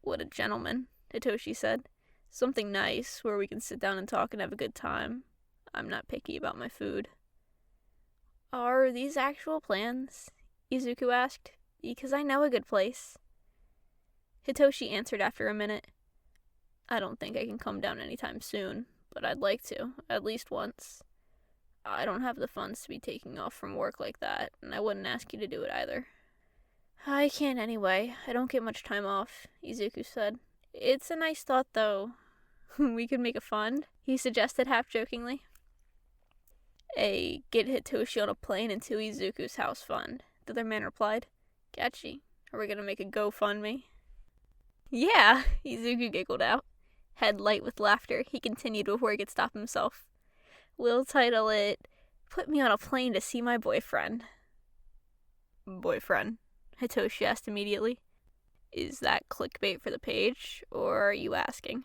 What a gentleman, Hitoshi said. Something nice, where we can sit down and talk and have a good time. I'm not picky about my food. Are these actual plans? Izuku asked. Because I know a good place. Hitoshi answered after a minute. I don't think I can come down anytime soon, but I'd like to, at least once. I don't have the funds to be taking off from work like that, and I wouldn't ask you to do it either. I can't anyway. I don't get much time off, Izuku said. It's a nice thought, though. We could make a fund, he suggested half-jokingly. A get Hitoshi on a plane into Izuku's house fund, the other man replied. Catchy. Are we gonna make a GoFundMe? Yeah, Izuku giggled out. Head light with laughter, he continued before he could stop himself. We'll title it, Put Me on a Plane to See My Boyfriend. Boyfriend? Hitoshi asked immediately. Is that clickbait for the page, or are you asking?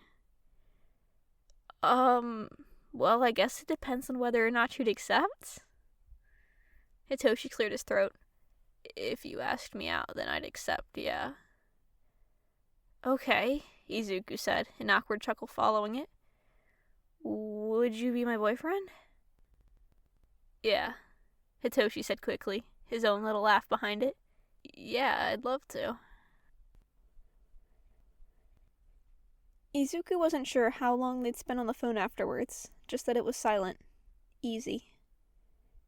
Well, I guess it depends on whether or not you'd accept. Hitoshi cleared his throat. If you asked me out, then I'd accept, yeah. Okay, Izuku said, an awkward chuckle following it. Would you be my boyfriend? Yeah, Hitoshi said quickly, his own little laugh behind it. Yeah, I'd love to. Izuku wasn't sure how long they'd spent on the phone afterwards, just that it was silent. Easy.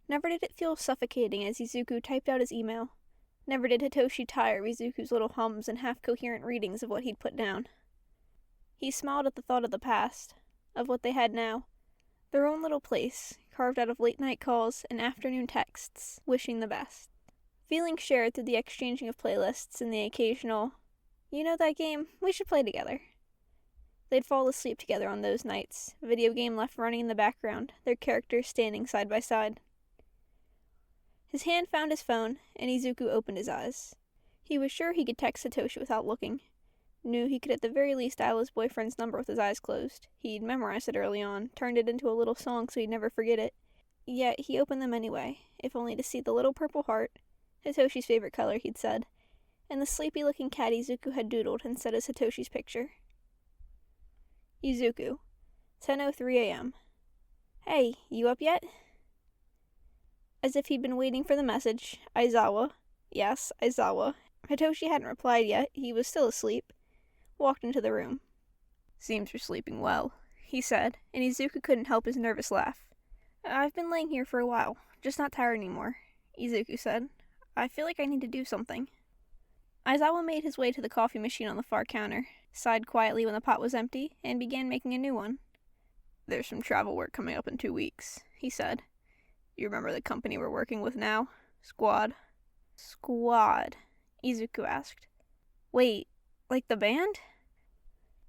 Never did it feel suffocating as Izuku typed out his email. Never did Hitoshi tire of Izuku's little hums and half-coherent readings of what he'd put down. He smiled at the thought of the past, of what they had now. Their own little place, carved out of late-night calls and afternoon texts, wishing the best. Feelings shared through the exchanging of playlists and the occasional, "You know that game? We should play together." They'd fall asleep together on those nights, video game left running in the background, their characters standing side by side. His hand found his phone, and Izuku opened his eyes. He was sure he could text Hitoshi without looking. Knew he could at the very least dial his boyfriend's number with his eyes closed. He'd memorized it early on, turned it into a little song so he'd never forget it. Yet he opened them anyway, if only to see the little purple heart, Hitoshi's favorite color, he'd said, and the sleepy-looking cat Izuku had doodled and set as Hitoshi's picture. Izuku, 10:03 a.m. "Hey, you up yet?" As if he'd been waiting for the message, Aizawa, yes, Aizawa, Hitoshi hadn't replied yet, he was still asleep, walked into the room. "Seems you're sleeping well," he said, and Izuku couldn't help his nervous laugh. "I've been laying here for a while, just not tired anymore," Izuku said. "I feel like I need to do something." Aizawa made his way to the coffee machine on the far counter, sighed quietly when the pot was empty, and began making a new one. "There's some travel work coming up in 2 weeks, he said. "You remember the company we're working with now? Squad?" "Squad?" Izuku asked. "Wait, like the band?"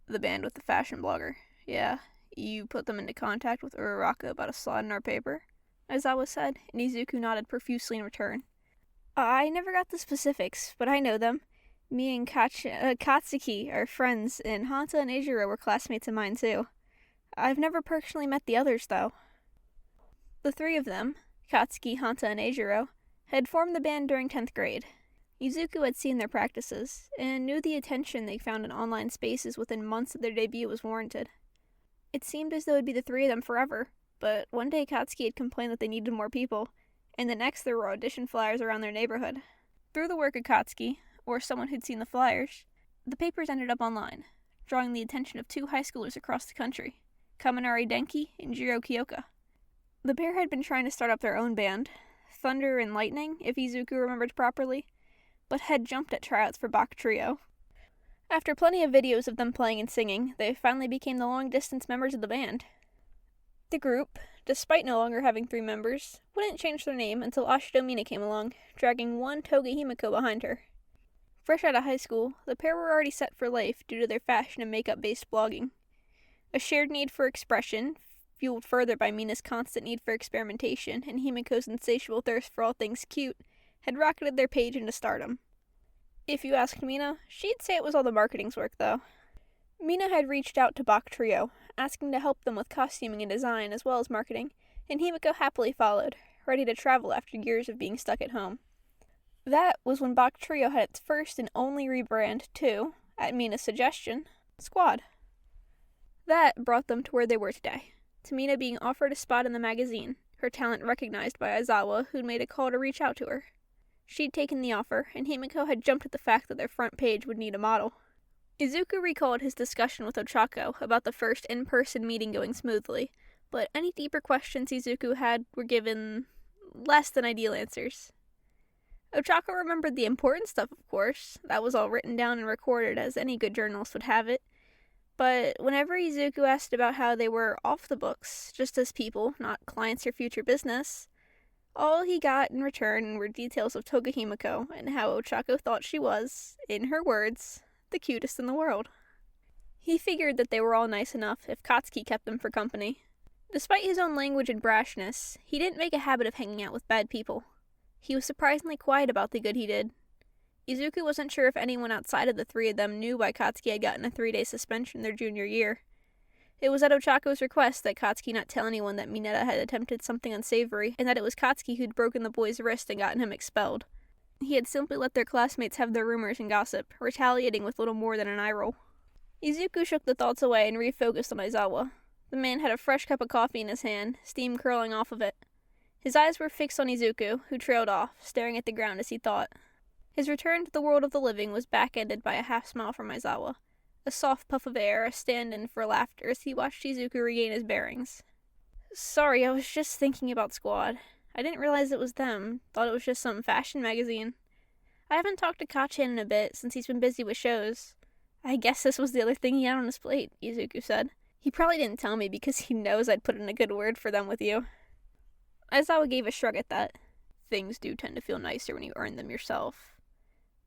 "The band with the fashion blogger. Yeah, you put them into contact with Uraraka about a slot in our paper?" Aizawa said, and Izuku nodded profusely in return. "I never got the specifics, but I know them. Me and Katsuki are friends, and Hanta and Ijiro were classmates of mine too. I've never personally met the others, though." The three of them, Katsuki, Hanta, and Ijiro, had formed the band during 10th grade. Izuku had seen their practices, and knew the attention they found in online spaces within months of their debut was warranted. It seemed as though it would be the three of them forever, but one day Katsuki had complained that they needed more people, and the next there were audition flyers around their neighborhood. Through the work of Katsuki, or someone who'd seen the flyers, the papers ended up online, drawing the attention of 2 high schoolers across the country, Kaminari Denki and Jiro Kyoka. The pair had been trying to start up their own band, Thunder and Lightning, if Izuku remembered properly, but had jumped at tryouts for Bach Trio. After plenty of videos of them playing and singing, they finally became the long-distance members of the band. The group, despite no longer having 3 members, wouldn't change their name until Ashido Mina came along, dragging one Toga Himiko behind her. Fresh out of high school, the pair were already set for life due to their fashion and makeup-based blogging. A shared need for expression, fueled further by Mina's constant need for experimentation and Himiko's insatiable thirst for all things cute, had rocketed their page into stardom. If you asked Mina, she'd say it was all the marketing's work, though. Mina had reached out to Bach Trio, asking to help them with costuming and design as well as marketing, and Himiko happily followed, ready to travel after years of being stuck at home. That was when Bach Trio had its first and only rebrand to, at Mina's suggestion, Squad. That brought them to where they were today, to Mina being offered a spot in the magazine, her talent recognized by Aizawa, who'd made a call to reach out to her. She'd taken the offer, and Himiko had jumped at the fact that their front page would need a model. Izuku recalled his discussion with Ochako about the first in-person meeting going smoothly, but any deeper questions Izuku had were given less than ideal answers. Ochako remembered the important stuff, of course. That was all written down and recorded as any good journalist would have it. But whenever Izuku asked about how they were off the books, just as people, not clients or future business, all he got in return were details of Toga Himiko and how Ochako thought she was, in her words, the cutest in the world. He figured that they were all nice enough if Katsuki kept them for company. Despite his own language and brashness, he didn't make a habit of hanging out with bad people. He was surprisingly quiet about the good he did. Izuku wasn't sure if anyone outside of the 3 of them knew why Katsuki had gotten a 3-day suspension their junior year. It was at Ochako's request that Katsuki not tell anyone that Mineta had attempted something unsavory, and that it was Katsuki who'd broken the boy's wrist and gotten him expelled. He had simply let their classmates have their rumors and gossip, retaliating with little more than an eye roll. Izuku shook the thoughts away and refocused on Aizawa. The man had a fresh cup of coffee in his hand, steam curling off of it. His eyes were fixed on Izuku, who trailed off, staring at the ground as he thought. His return to the world of the living was back-ended by a half-smile from Aizawa, a soft puff of air, a stand-in for laughter as he watched Izuku regain his bearings. Sorry, I was just thinking about Squad. I didn't realize it was them. Thought it was just some fashion magazine. I haven't talked to Kachan in a bit since he's been busy with shows. I guess this was the other thing he had on his plate, Izuku said. He probably didn't tell me because he knows I'd put in a good word for them with you. Aizawa gave a shrug at that. Things do tend to feel nicer when you earn them yourself.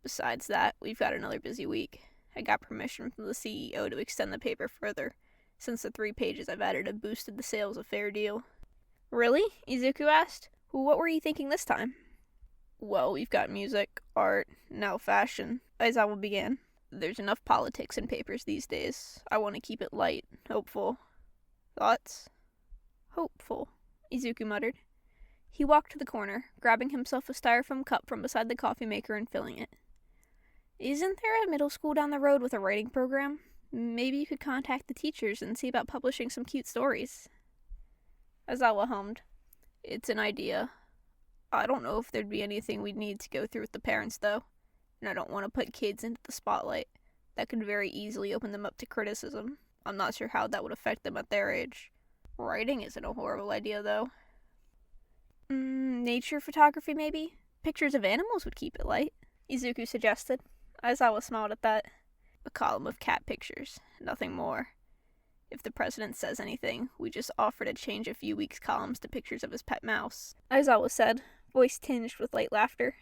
Besides that, we've got another busy week. I got permission from the CEO to extend the paper further, since the 3 pages I've added have boosted the sales a fair deal. Really? Izuku asked. What were you thinking this time? Well, we've got music, art, now fashion, Aizawa began. There's enough politics in papers these days. I want to keep it light, hopeful. Thoughts? Hopeful, Izuku muttered. He walked to the corner, grabbing himself a styrofoam cup from beside the coffee maker and filling it. Isn't there a middle school down the road with a writing program? Maybe you could contact the teachers and see about publishing some cute stories. Aizawa hummed. It's an idea. I don't know if there'd be anything we'd need to go through with the parents, though. And I don't want to put kids into the spotlight. That could very easily open them up to criticism. I'm not sure how that would affect them at their age. Writing isn't a horrible idea, though. Nature photography, maybe? Pictures of animals would keep it light, Izuku suggested. Aizawa smiled at that. A column of cat pictures, nothing more. If the president says anything, we just offer to change a few weeks' columns to pictures of his pet mouse, Aizawa said, voice tinged with light laughter.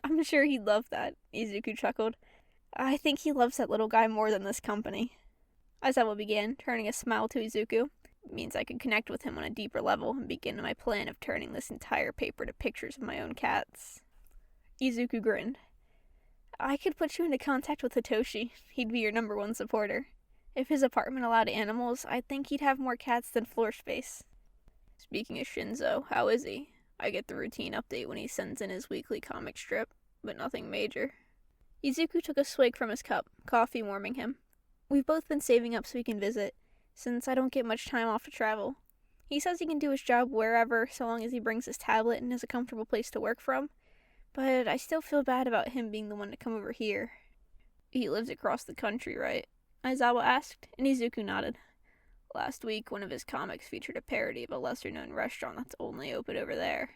I'm sure he'd love that, Izuku chuckled. I think he loves that little guy more than this company. Aizawa began, turning a smile to Izuku. It means I could connect with him on a deeper level and begin my plan of turning this entire paper to pictures of my own cats. Izuku grinned. I could put you into contact with Hitoshi. He'd be your number 1 supporter. If his apartment allowed animals, I think he'd have more cats than floor space. Speaking of Shinzo, how is he? I get the routine update when he sends in his weekly comic strip, but nothing major. Izuku took a swig from his cup, coffee warming him. We've both been saving up so we can visit, since I don't get much time off to travel. He says he can do his job wherever, so long as he brings his tablet and has a comfortable place to work from, but I still feel bad about him being the one to come over here. He lives across the country, right? Aizawa asked, and Izuku nodded. Last week, one of his comics featured a parody of a lesser-known restaurant that's only open over there.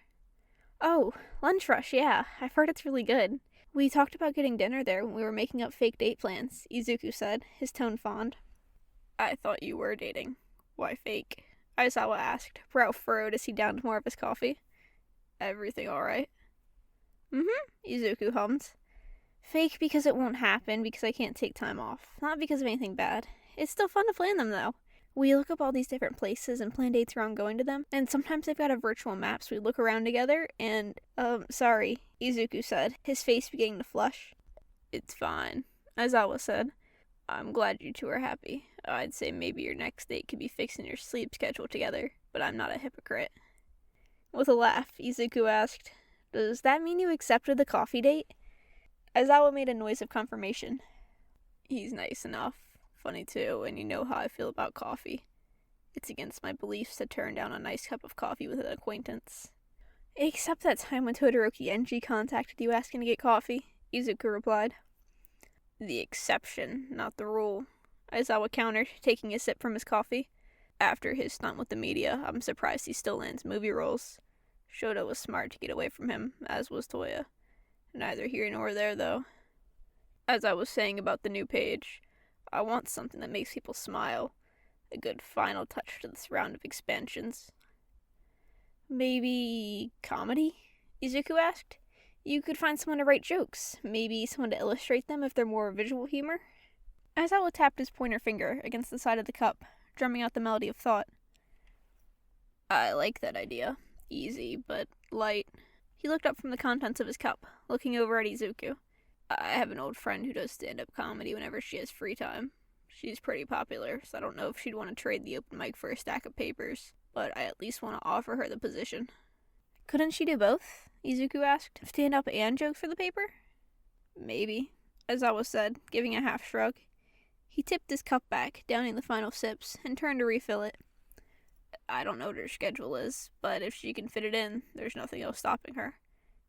Oh, Lunch Rush, yeah. I've heard it's really good. We talked about getting dinner there when we were making up fake date plans, Izuku said, his tone fond. I thought you were dating. Why fake? Aizawa asked, brow furrowed as he downed more of his coffee. Everything alright? Izuku hummed. Fake because it won't happen, because I can't take time off. Not because of anything bad. It's still fun to plan them, though. We look up all these different places and plan dates around going to them, and sometimes they've got a virtual map so we look around together, and, sorry, Izuku said, his face beginning to flush. It's fine, Aizawa said. I'm glad you two are happy. I'd say maybe your next date could be fixing your sleep schedule together, but I'm not a hypocrite. With a laugh, Izuku asked, Does that mean you accepted the coffee date? Aizawa made a noise of confirmation. He's nice enough. Funny too, and you know how I feel about coffee. It's against my beliefs to turn down a nice cup of coffee with an acquaintance. Except that time when Todoroki Enji contacted you asking to get coffee, Izuku replied. The exception, not the rule, Aizawa countered, taking a sip from his coffee. After his stunt with the media, I'm surprised he still lands movie roles. Shoto was smart to get away from him, as was Toya. Neither here nor there, though. As I was saying about the new page, I want something that makes people smile. A good final touch to this round of expansions. Maybe comedy? Izuku asked. You could find someone to write jokes. Maybe someone to illustrate them if they're more visual humor. Aizawa tapped his pointer finger against the side of the cup, drumming out the melody of thought. I like that idea. Easy, but light. He looked up from the contents of his cup, looking over at Izuku. I have an old friend who does stand-up comedy whenever she has free time. She's pretty popular, so I don't know if she'd want to trade the open mic for a stack of papers, but I at least want to offer her the position. Couldn't she do both? Izuku asked. Stand-up and jokes for the paper? Maybe, Aizawa said, giving a half shrug. He tipped his cup back, downing the final sips, and turned to refill it. I don't know what her schedule is, but if she can fit it in, there's nothing else stopping her.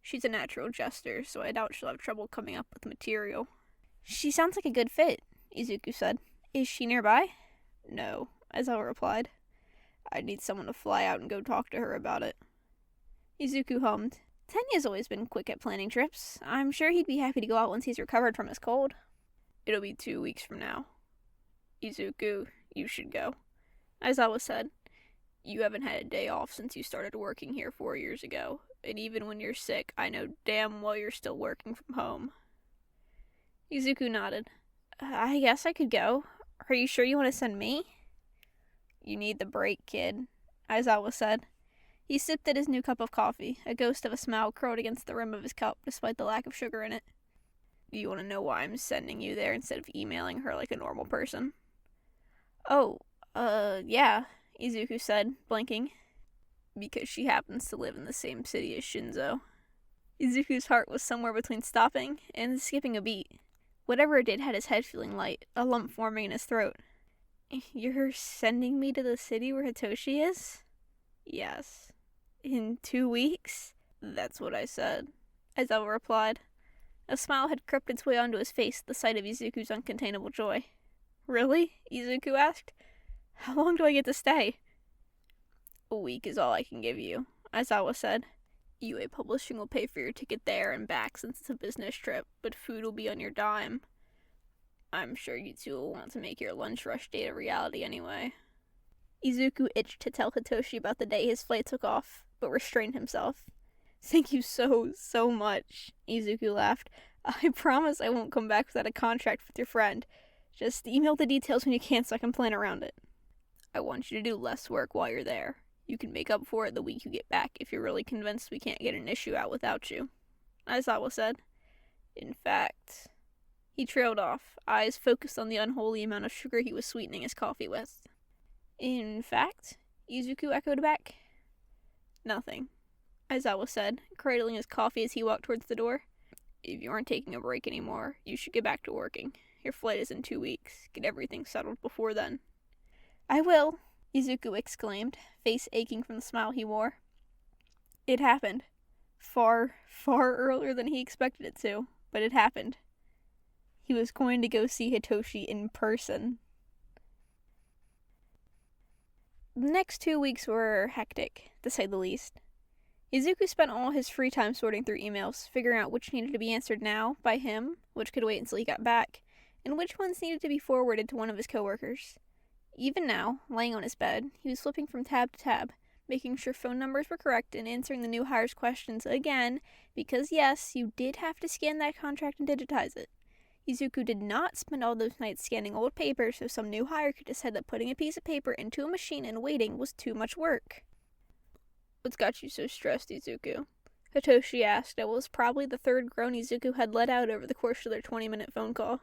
She's a natural jester, so I doubt she'll have trouble coming up with material. She sounds like a good fit, Izuku said. Is she nearby? No, Aizawa replied. I'd need someone to fly out and go talk to her about it. Izuku hummed. Tenya's always been quick at planning trips. I'm sure he'd be happy to go out once he's recovered from his cold. It'll be 2 weeks from now. Izuku, you should go, Aizawa said. You haven't had a day off since you started working here 4 years ago, and even when you're sick, I know damn well you're still working from home. Izuku nodded. I guess I could go. Are you sure you want to send me? You need the break, kid, Aizawa said. He sipped at his new cup of coffee, a ghost of a smile curled against the rim of his cup despite the lack of sugar in it. Do you want to know why I'm sending you there instead of emailing her like a normal person? Oh, yeah, Izuku said, blinking. Because she happens to live in the same city as Shinzo. Izuku's heart was somewhere between stopping and skipping a beat. Whatever it did had his head feeling light, a lump forming in his throat. You're sending me to the city where Hitoshi is? Yes. In 2 weeks? That's what I said, Aizawa replied. A smile had crept its way onto his face at the sight of Izuku's uncontainable joy. Really? Izuku asked. How long do I get to stay? A week is all I can give you, Aizawa said. Yuuei Publishing will pay for your ticket there and back since it's a business trip, but food will be on your dime. I'm sure you two will want to make your lunch rush date a reality anyway. Izuku itched to tell Hitoshi about the day his flight took off, but restrained himself. Thank you so much, Izuku laughed. I promise I won't come back without a contract with your friend. Just email the details when you can so I can plan around it. I want you to do less work while you're there. You can make up for it the week you get back if you're really convinced we can't get an issue out without you, Aizawa said. In fact... He trailed off, eyes focused on the unholy amount of sugar he was sweetening his coffee with. In fact? Izuku echoed back. Nothing, Aizawa said, cradling his coffee as he walked towards the door. If you aren't taking a break anymore, you should get back to working. Your flight is in 2 weeks. Get everything settled before then. I will, Izuku exclaimed, face aching from the smile he wore. It happened. Far earlier than he expected it to, but it happened. He was going to go see Hitoshi in person. The next 2 weeks were hectic, to say the least. Izuku spent all his free time sorting through emails, figuring out which needed to be answered now, by him, which could wait until he got back, and which ones needed to be forwarded to one of his coworkers. Even now, lying on his bed, he was flipping from tab to tab, making sure phone numbers were correct and answering the new hire's questions again, because yes, you did have to scan that contract and digitize it. Izuku did not spend all those nights scanning old paper so some new hire could decide that putting a piece of paper into a machine and waiting was too much work. What's got you so stressed, Izuku? Hitoshi asked. It was probably the third groan Izuku had let out over the course of their 20-minute phone call.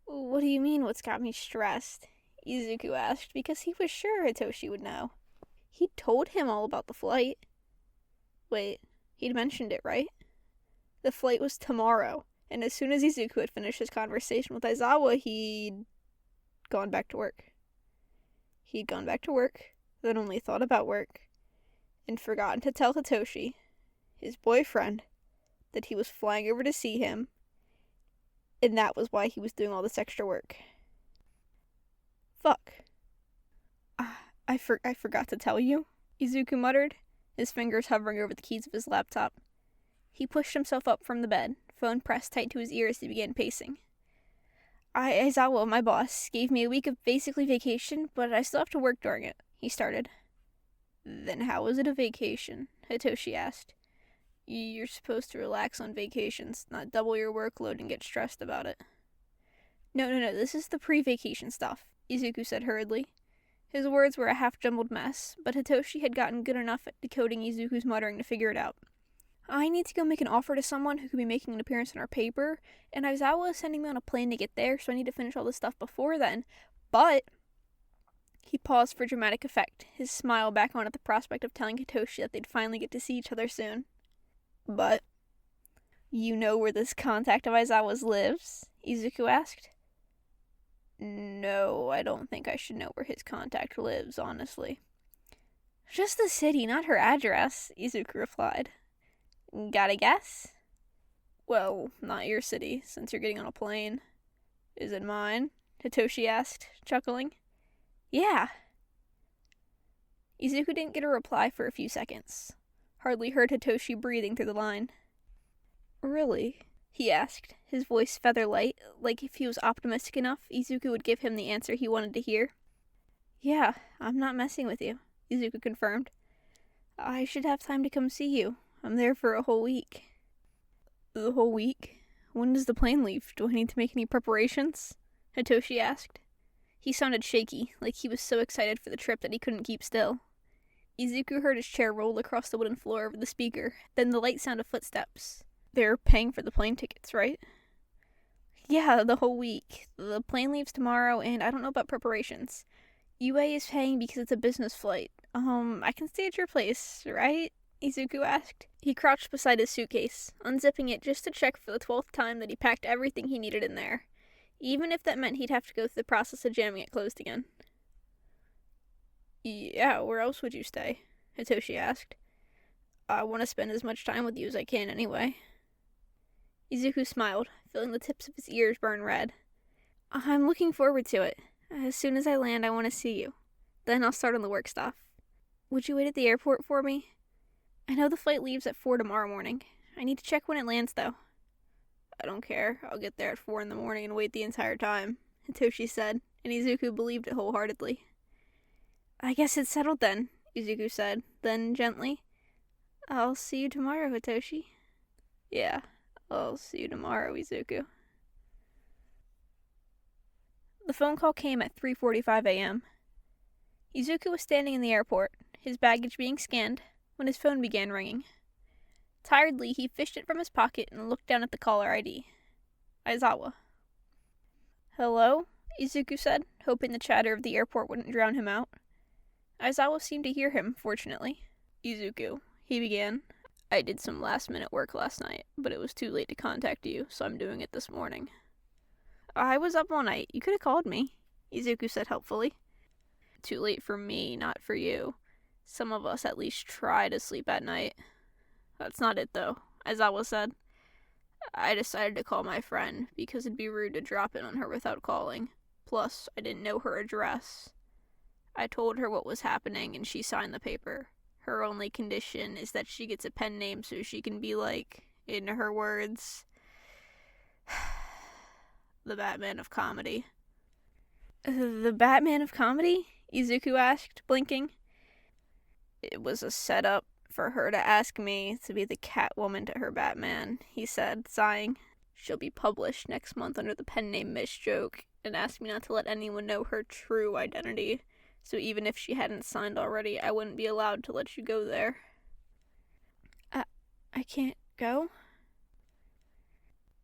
What do you mean, what's got me stressed? Izuku asked, because he was sure Hitoshi would know. He'd told him all about the flight. Wait, he'd mentioned it, right? The flight was tomorrow. And as soon as Izuku had finished his conversation with Aizawa, he'd gone back to work. He'd gone back to work, then only thought about work, and forgotten to tell Hitoshi, his boyfriend, that he was flying over to see him, and that was why he was doing all this extra work. Fuck. I forgot to tell you, Izuku muttered, his fingers hovering over the keys of his laptop. He pushed himself up from the bed, phone pressed tight to his ear as he began pacing. Aizawa, my boss, gave me a week of basically vacation, but I still have to work during it, he started. Then how was it a vacation? Hitoshi asked. You're supposed to relax on vacations, not double your workload and get stressed about it. No, this is the pre-vacation stuff, Izuku said hurriedly. His words were a half-jumbled mess, but Hitoshi had gotten good enough at decoding Izuku's muttering to figure it out. I need to go make an offer to someone who could be making an appearance in our paper, and Aizawa is sending me on a plane to get there, so I need to finish all this stuff before then. But... He paused for dramatic effect, his smile back on at the prospect of telling Hitoshi that they'd finally get to see each other soon. But... You know where this contact of Aizawa's lives? Izuku asked. No, I don't think I should know where his contact lives, honestly. Just the city, not her address, Izuku replied. Got a guess? Well, not your city, since you're getting on a plane. Is it mine? Hitoshi asked, chuckling. Yeah. Izuku didn't get a reply for a few seconds. Hardly heard Hitoshi breathing through the line. Really? He asked, his voice feather-light, like if he was optimistic enough, Izuku would give him the answer he wanted to hear. Yeah, I'm not messing with you, Izuku confirmed. I should have time to come see you. I'm there for a whole week. The whole week? When does the plane leave? Do I need to make any preparations? Hitoshi asked. He sounded shaky, like he was so excited for the trip that he couldn't keep still. Izuku heard his chair roll across the wooden floor over the speaker, then the light sound of footsteps. They're paying for the plane tickets, right? Yeah, the whole week. The plane leaves tomorrow, and I don't know about preparations. Yuuei is paying because it's a business flight. I can stay at your place, right? Izuku asked. He crouched beside his suitcase, unzipping it just to check for the 12th time that he packed everything he needed in there, even if that meant he'd have to go through the process of jamming it closed again. Yeah, where else would you stay? Hitoshi asked. I want to spend as much time with you as I can anyway. Izuku smiled, feeling the tips of his ears burn red. I'm looking forward to it. As soon as I land, I want to see you. Then I'll start on the work stuff. Would you wait at the airport for me? I know the flight leaves at 4 tomorrow morning. I need to check when it lands, though. I don't care. I'll get there at 4 in the morning and wait the entire time, Hitoshi said, and Izuku believed it wholeheartedly. I guess it's settled then, Izuku said, then gently. I'll see you tomorrow, Hitoshi. Yeah, I'll see you tomorrow, Izuku. The phone call came at 3:45 a.m. Izuku was standing in the airport, his baggage being scanned, when his phone began ringing. Tiredly, he fished it from his pocket and looked down at the caller ID. Aizawa. Hello? Izuku said, hoping the chatter of the airport wouldn't drown him out. Aizawa seemed to hear him, fortunately. Izuku, he began. I did some last-minute work last night, but it was too late to contact you, so I'm doing it this morning. I was up all night. You could have called me, Izuku said helpfully. Too late for me, not for you. Some of us at least try to sleep at night. That's not it, though, Aizawa said. I decided to call my friend, because it'd be rude to drop in on her without calling. Plus, I didn't know her address. I told her what was happening, and she signed the paper. Her only condition is that she gets a pen name so she can be like, in her words, the Batman of comedy. The Batman of comedy? Izuku asked, blinking. It was a setup for her to ask me to be the Catwoman to her Batman, he said, sighing. She'll be published next month under the pen name Missjoke, and asked me not to let anyone know her true identity. So even if she hadn't signed already, I wouldn't be allowed to let you go there. I can't go?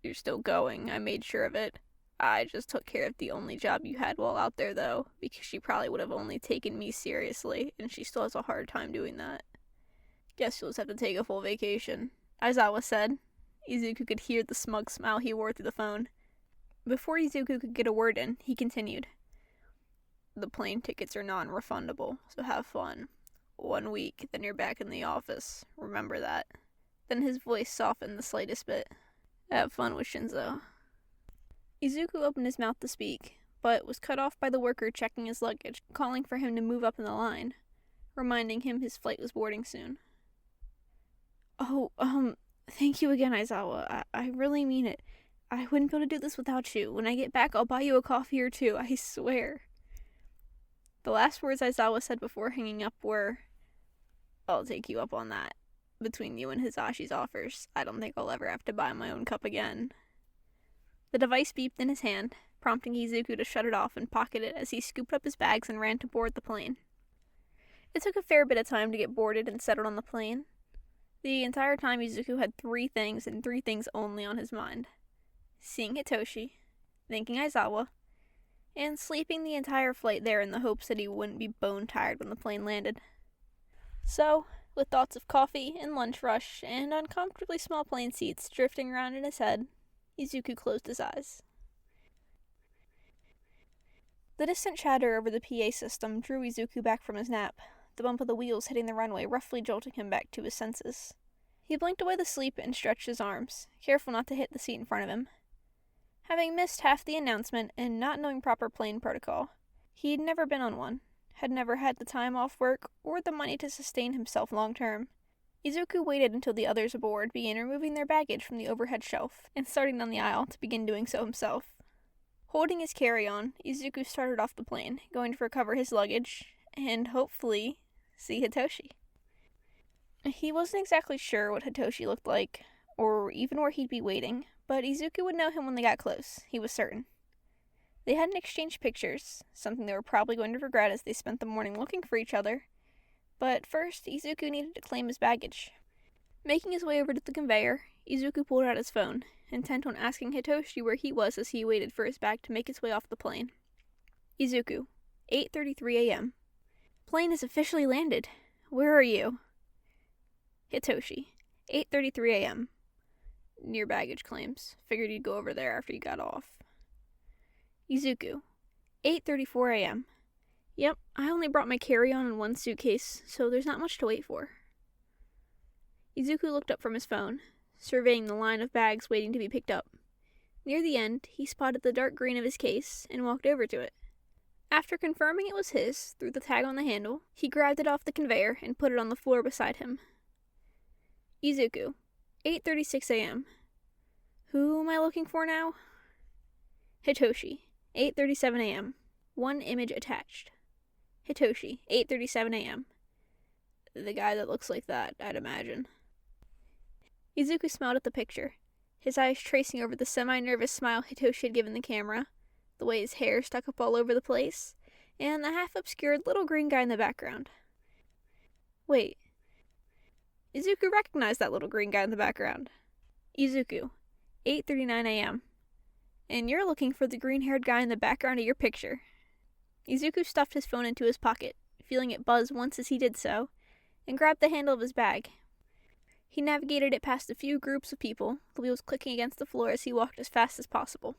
You're still going. I made sure of it. I just took care of the only job you had while out there, though, because she probably would have only taken me seriously, and she still has a hard time doing that. Guess you'll just have to take a full vacation, Aizawa said. Izuku could hear the smug smile he wore through the phone. Before Izuku could get a word in, he continued. The plane tickets are non-refundable, so have fun. 1 week, then you're back in the office. Remember that. Then his voice softened the slightest bit. Have fun with Shinzo. Izuku opened his mouth to speak, but was cut off by the worker checking his luggage, calling for him to move up in the line, reminding him his flight was boarding soon. Thank you again, Aizawa. I really mean it. I wouldn't be able to do this without you. When I get back, I'll buy you a coffee or two, I swear. The last words Aizawa said before hanging up were, I'll take you up on that. Between you and Hizashi's offers, I don't think I'll ever have to buy my own cup again. The device beeped in his hand, prompting Izuku to shut it off and pocket it as he scooped up his bags and ran to board the plane. It took a fair bit of time to get boarded and settled on the plane. The entire time Izuku had 3 things and 3 things only on his mind. Seeing Hitoshi, thanking Aizawa, and sleeping the entire flight there in the hopes that he wouldn't be bone-tired when the plane landed. So, with thoughts of coffee and lunch rush and uncomfortably small plane seats drifting around in his head, Izuku closed his eyes. The distant chatter over the PA system drew Izuku back from his nap, the bump of the wheels hitting the runway roughly jolting him back to his senses. He blinked away the sleep and stretched his arms, careful not to hit the seat in front of him. Having missed half the announcement and not knowing proper plane protocol, he'd never been on one, had never had the time off work or the money to sustain himself long term. Izuku waited until the others aboard began removing their baggage from the overhead shelf and starting down the aisle to begin doing so himself. Holding his carry-on, Izuku started off the plane, going to recover his luggage and, hopefully, see Hitoshi. He wasn't exactly sure what Hitoshi looked like, or even where he'd be waiting, but Izuku would know him when they got close, he was certain. They hadn't exchanged pictures, something they were probably going to regret as they spent the morning looking for each other, but first, Izuku needed to claim his baggage. Making his way over to the conveyor, Izuku pulled out his phone, intent on asking Hitoshi where he was as he waited for his bag to make its way off the plane. Izuku, 8:33 a.m. Plane has officially landed. Where are you? Hitoshi, 8:33 a.m. Near baggage claims. Figured you'd go over there after you got off. Izuku, 8:34 a.m. Yep, I only brought my carry-on in one suitcase, so there's not much to wait for. Izuku looked up from his phone, surveying the line of bags waiting to be picked up. Near the end, he spotted the dark green of his case and walked over to it. After confirming it was his through the tag on the handle, he grabbed it off the conveyor and put it on the floor beside him. Izuku, 8:36 a.m. Who am I looking for now? Hitoshi, 8:37 a.m. One image attached. Hitoshi, 8:37 a.m. The guy that looks like that, I'd imagine. Izuku smiled at the picture, his eyes tracing over the semi-nervous smile Hitoshi had given the camera, the way his hair stuck up all over the place, and the half-obscured little green guy in the background. Wait. Izuku recognized that little green guy in the background. Izuku, 8:39 a.m. And you're looking for the green-haired guy in the background of your picture. Izuku stuffed his phone into his pocket, feeling it buzz once as he did so, and grabbed the handle of his bag. He navigated it past a few groups of people, the wheels clicking against the floor as he walked as fast as possible.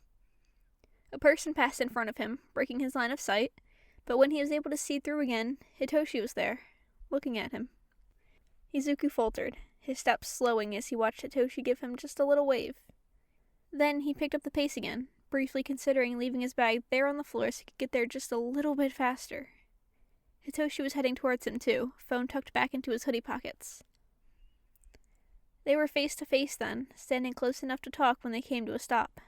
A person passed in front of him, breaking his line of sight, but when he was able to see through again, Hitoshi was there, looking at him. Izuku faltered, his steps slowing as he watched Hitoshi give him just a little wave. Then he picked up the pace again, briefly considering leaving his bag there on the floor so he could get there just a little bit faster. Hitoshi was heading towards him too, phone tucked back into his hoodie pockets. They were face to face then, standing close enough to talk when they came to a stop.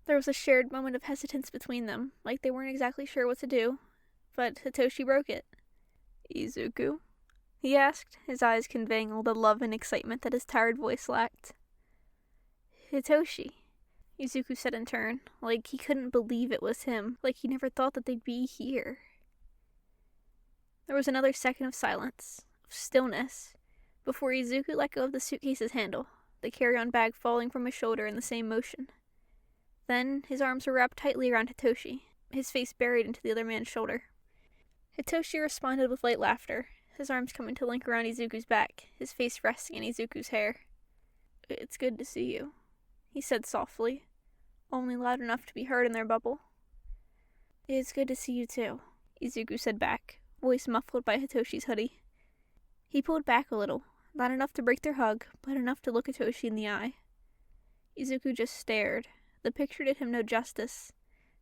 There was a shared moment of hesitance between them, like they weren't exactly sure what to do, but Hitoshi broke it. Izuku? He asked, his eyes conveying all the love and excitement that his tired voice lacked. Hitoshi, Izuku said in turn, like he couldn't believe it was him, like he never thought that they'd be here. There was another second of silence, of stillness, before Izuku let go of the suitcase's handle, the carry-on bag falling from his shoulder in the same motion. Then his arms were wrapped tightly around Hitoshi, his face buried into the other man's shoulder. Hitoshi responded with light laughter, his arms coming to link around Izuku's back, his face resting in Izuku's hair. It's good to see you, he said softly, only loud enough to be heard in their bubble. It's good to see you too, Izuku said back, voice muffled by Hitoshi's hoodie. He pulled back a little, not enough to break their hug, but enough to look Hitoshi in the eye. Izuku just stared. The picture did him no justice,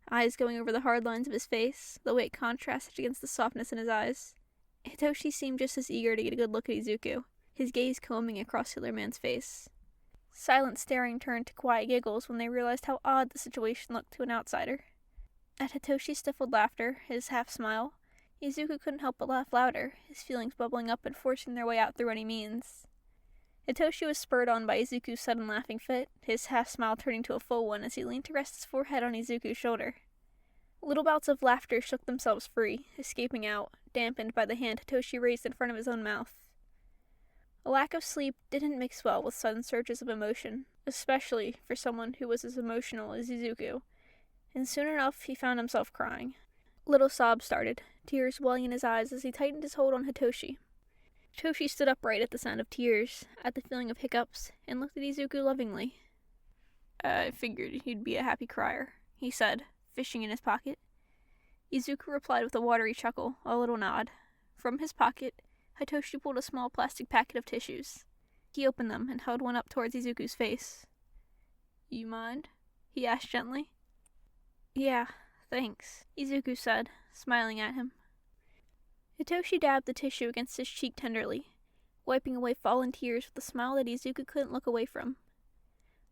eyes going over the hard lines of his face, the way it contrasted against the softness in his eyes. Hitoshi seemed just as eager to get a good look at Izuku, his gaze combing across the other man's face. Silent staring turned to quiet giggles when they realized how odd the situation looked to an outsider. At Hitoshi's stifled laughter, his half-smile, Izuku couldn't help but laugh louder, his feelings bubbling up and forcing their way out through any means. Hitoshi was spurred on by Izuku's sudden laughing fit, his half-smile turning to a full one as he leaned to rest his forehead on Izuku's shoulder. Little bouts of laughter shook themselves free, escaping out, dampened by the hand Hitoshi raised in front of his own mouth. A lack of sleep didn't mix well with sudden surges of emotion, especially for someone who was as emotional as Izuku, and soon enough he found himself crying. Little sobs started, tears welling in his eyes as he tightened his hold on Hitoshi. Hitoshi stood upright at the sound of tears, at the feeling of hiccups, and looked at Izuku lovingly. I figured you'd be a happy crier, he said, fishing in his pocket. Izuku replied with a watery chuckle, a little nod. From his pocket, Hitoshi pulled a small plastic packet of tissues. He opened them and held one up towards Izuku's face. You mind? He asked gently. Yeah, thanks, Izuku said, smiling at him. Hitoshi dabbed the tissue against his cheek tenderly, wiping away fallen tears with a smile that Izuku couldn't look away from.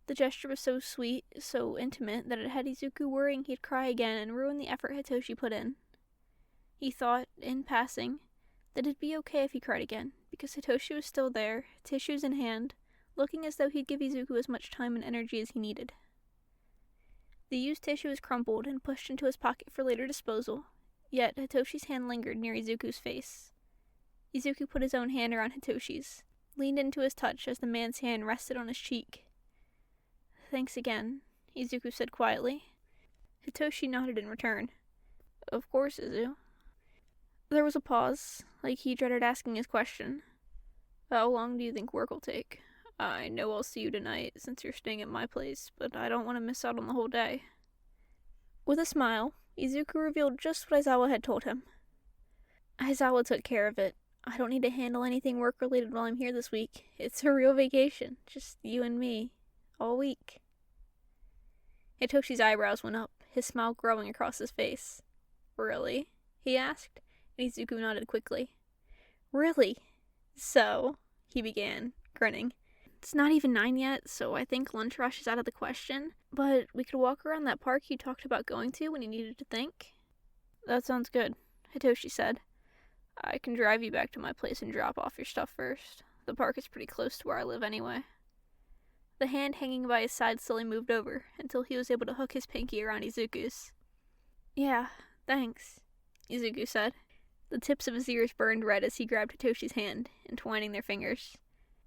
The gesture was so sweet, so intimate, that it had Izuku worrying he'd cry again and ruin the effort Hitoshi put in. He thought, in passing, that it'd be okay if he cried again, because Hitoshi was still there, tissues in hand, looking as though he'd give Izuku as much time and energy as he needed. The used tissue was crumpled and pushed into his pocket for later disposal, yet Hitoshi's hand lingered near Izuku's face. Izuku put his own hand around Hitoshi's, leaned into his touch as the man's hand rested on his cheek. Thanks again, Izuku said quietly. Hitoshi nodded in return. Of course, Izu. There was a pause, like he dreaded asking his question. How long do you think work will take? I know I'll see you tonight, since you're staying at my place, but I don't want to miss out on the whole day. With a smile, Izuku revealed just what Aizawa had told him. Aizawa took care of it. I don't need to handle anything work-related while I'm here this week. It's a real vacation, just you and me, all week. Hitoshi's eyebrows went up, his smile growing across his face. Really? He asked, and Izuku nodded quickly. Really? So, he began, grinning. It's not even 9 yet, so I think lunch rush is out of the question, but we could walk around that park you talked about going to when you needed to think. That sounds good, Hitoshi said. I can drive you back to my place and drop off your stuff first. The park is pretty close to where I live anyway. The hand hanging by his side slowly moved over, until he was able to hook his pinky around Izuku's. Yeah, thanks, Izuku said. The tips of his ears burned red as he grabbed Hitoshi's hand, entwining their fingers.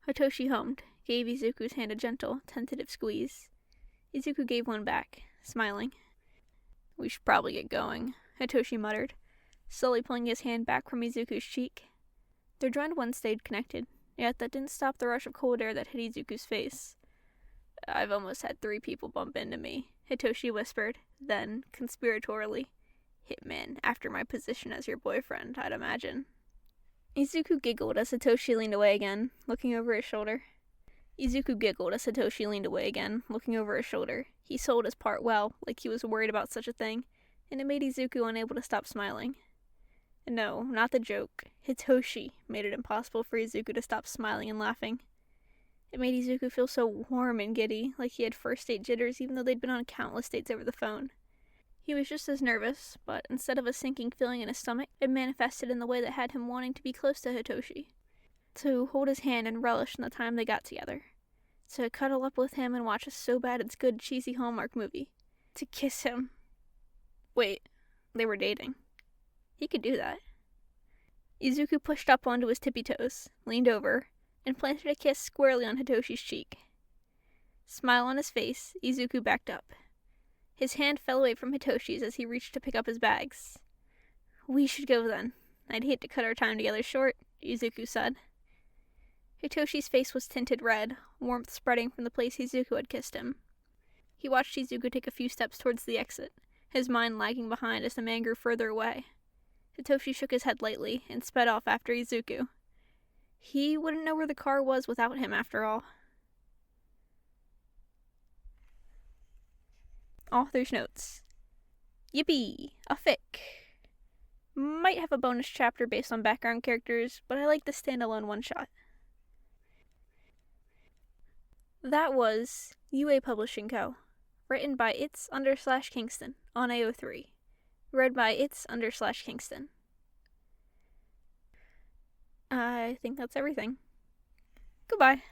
Hitoshi hummed, gave Izuku's hand a gentle, tentative squeeze. Izuku gave one back, smiling. We should probably get going, Hitoshi muttered, slowly pulling his hand back from Izuku's cheek. Their joined one stayed connected, yet that didn't stop the rush of cold air that hit Izuku's face. I've almost had 3 people bump into me, Hitoshi whispered, then, conspiratorially, Hitman, after my position as your boyfriend, I'd imagine. Izuku giggled as Hitoshi leaned away again, looking over his shoulder. He sold his part well, like he was worried about such a thing, and it made Izuku unable to stop smiling. No, not the joke. Hitoshi made it impossible for Izuku to stop smiling and laughing. It made Izuku feel so warm and giddy, like he had first date jitters even though they'd been on countless dates over the phone. He was just as nervous, but instead of a sinking feeling in his stomach, it manifested in the way that had him wanting to be close to Hitoshi. To hold his hand and relish in the time they got together. To cuddle up with him and watch a so bad it's good cheesy Hallmark movie. To kiss him. Wait, they were dating. He could do that. Izuku pushed up onto his tippy toes, leaned over, and planted a kiss squarely on Hitoshi's cheek. Smile on his face, Izuku backed up. His hand fell away from Hitoshi's as he reached to pick up his bags. We should go then. I'd hate to cut our time together short, Izuku said. Hitoshi's face was tinted red, warmth spreading from the place Izuku had kissed him. He watched Izuku take a few steps towards the exit, his mind lagging behind as the man grew further away. Hitoshi shook his head lightly and sped off after Izuku. He wouldn't know where the car was without him, after all. Author's notes. Yippee! A fic. Might have a bonus chapter based on background characters, but I like the standalone one-shot. That was Yuuei Publishing Co. Written by its_Kingston on AO3. Read by its_Kingston. I think that's everything. Goodbye.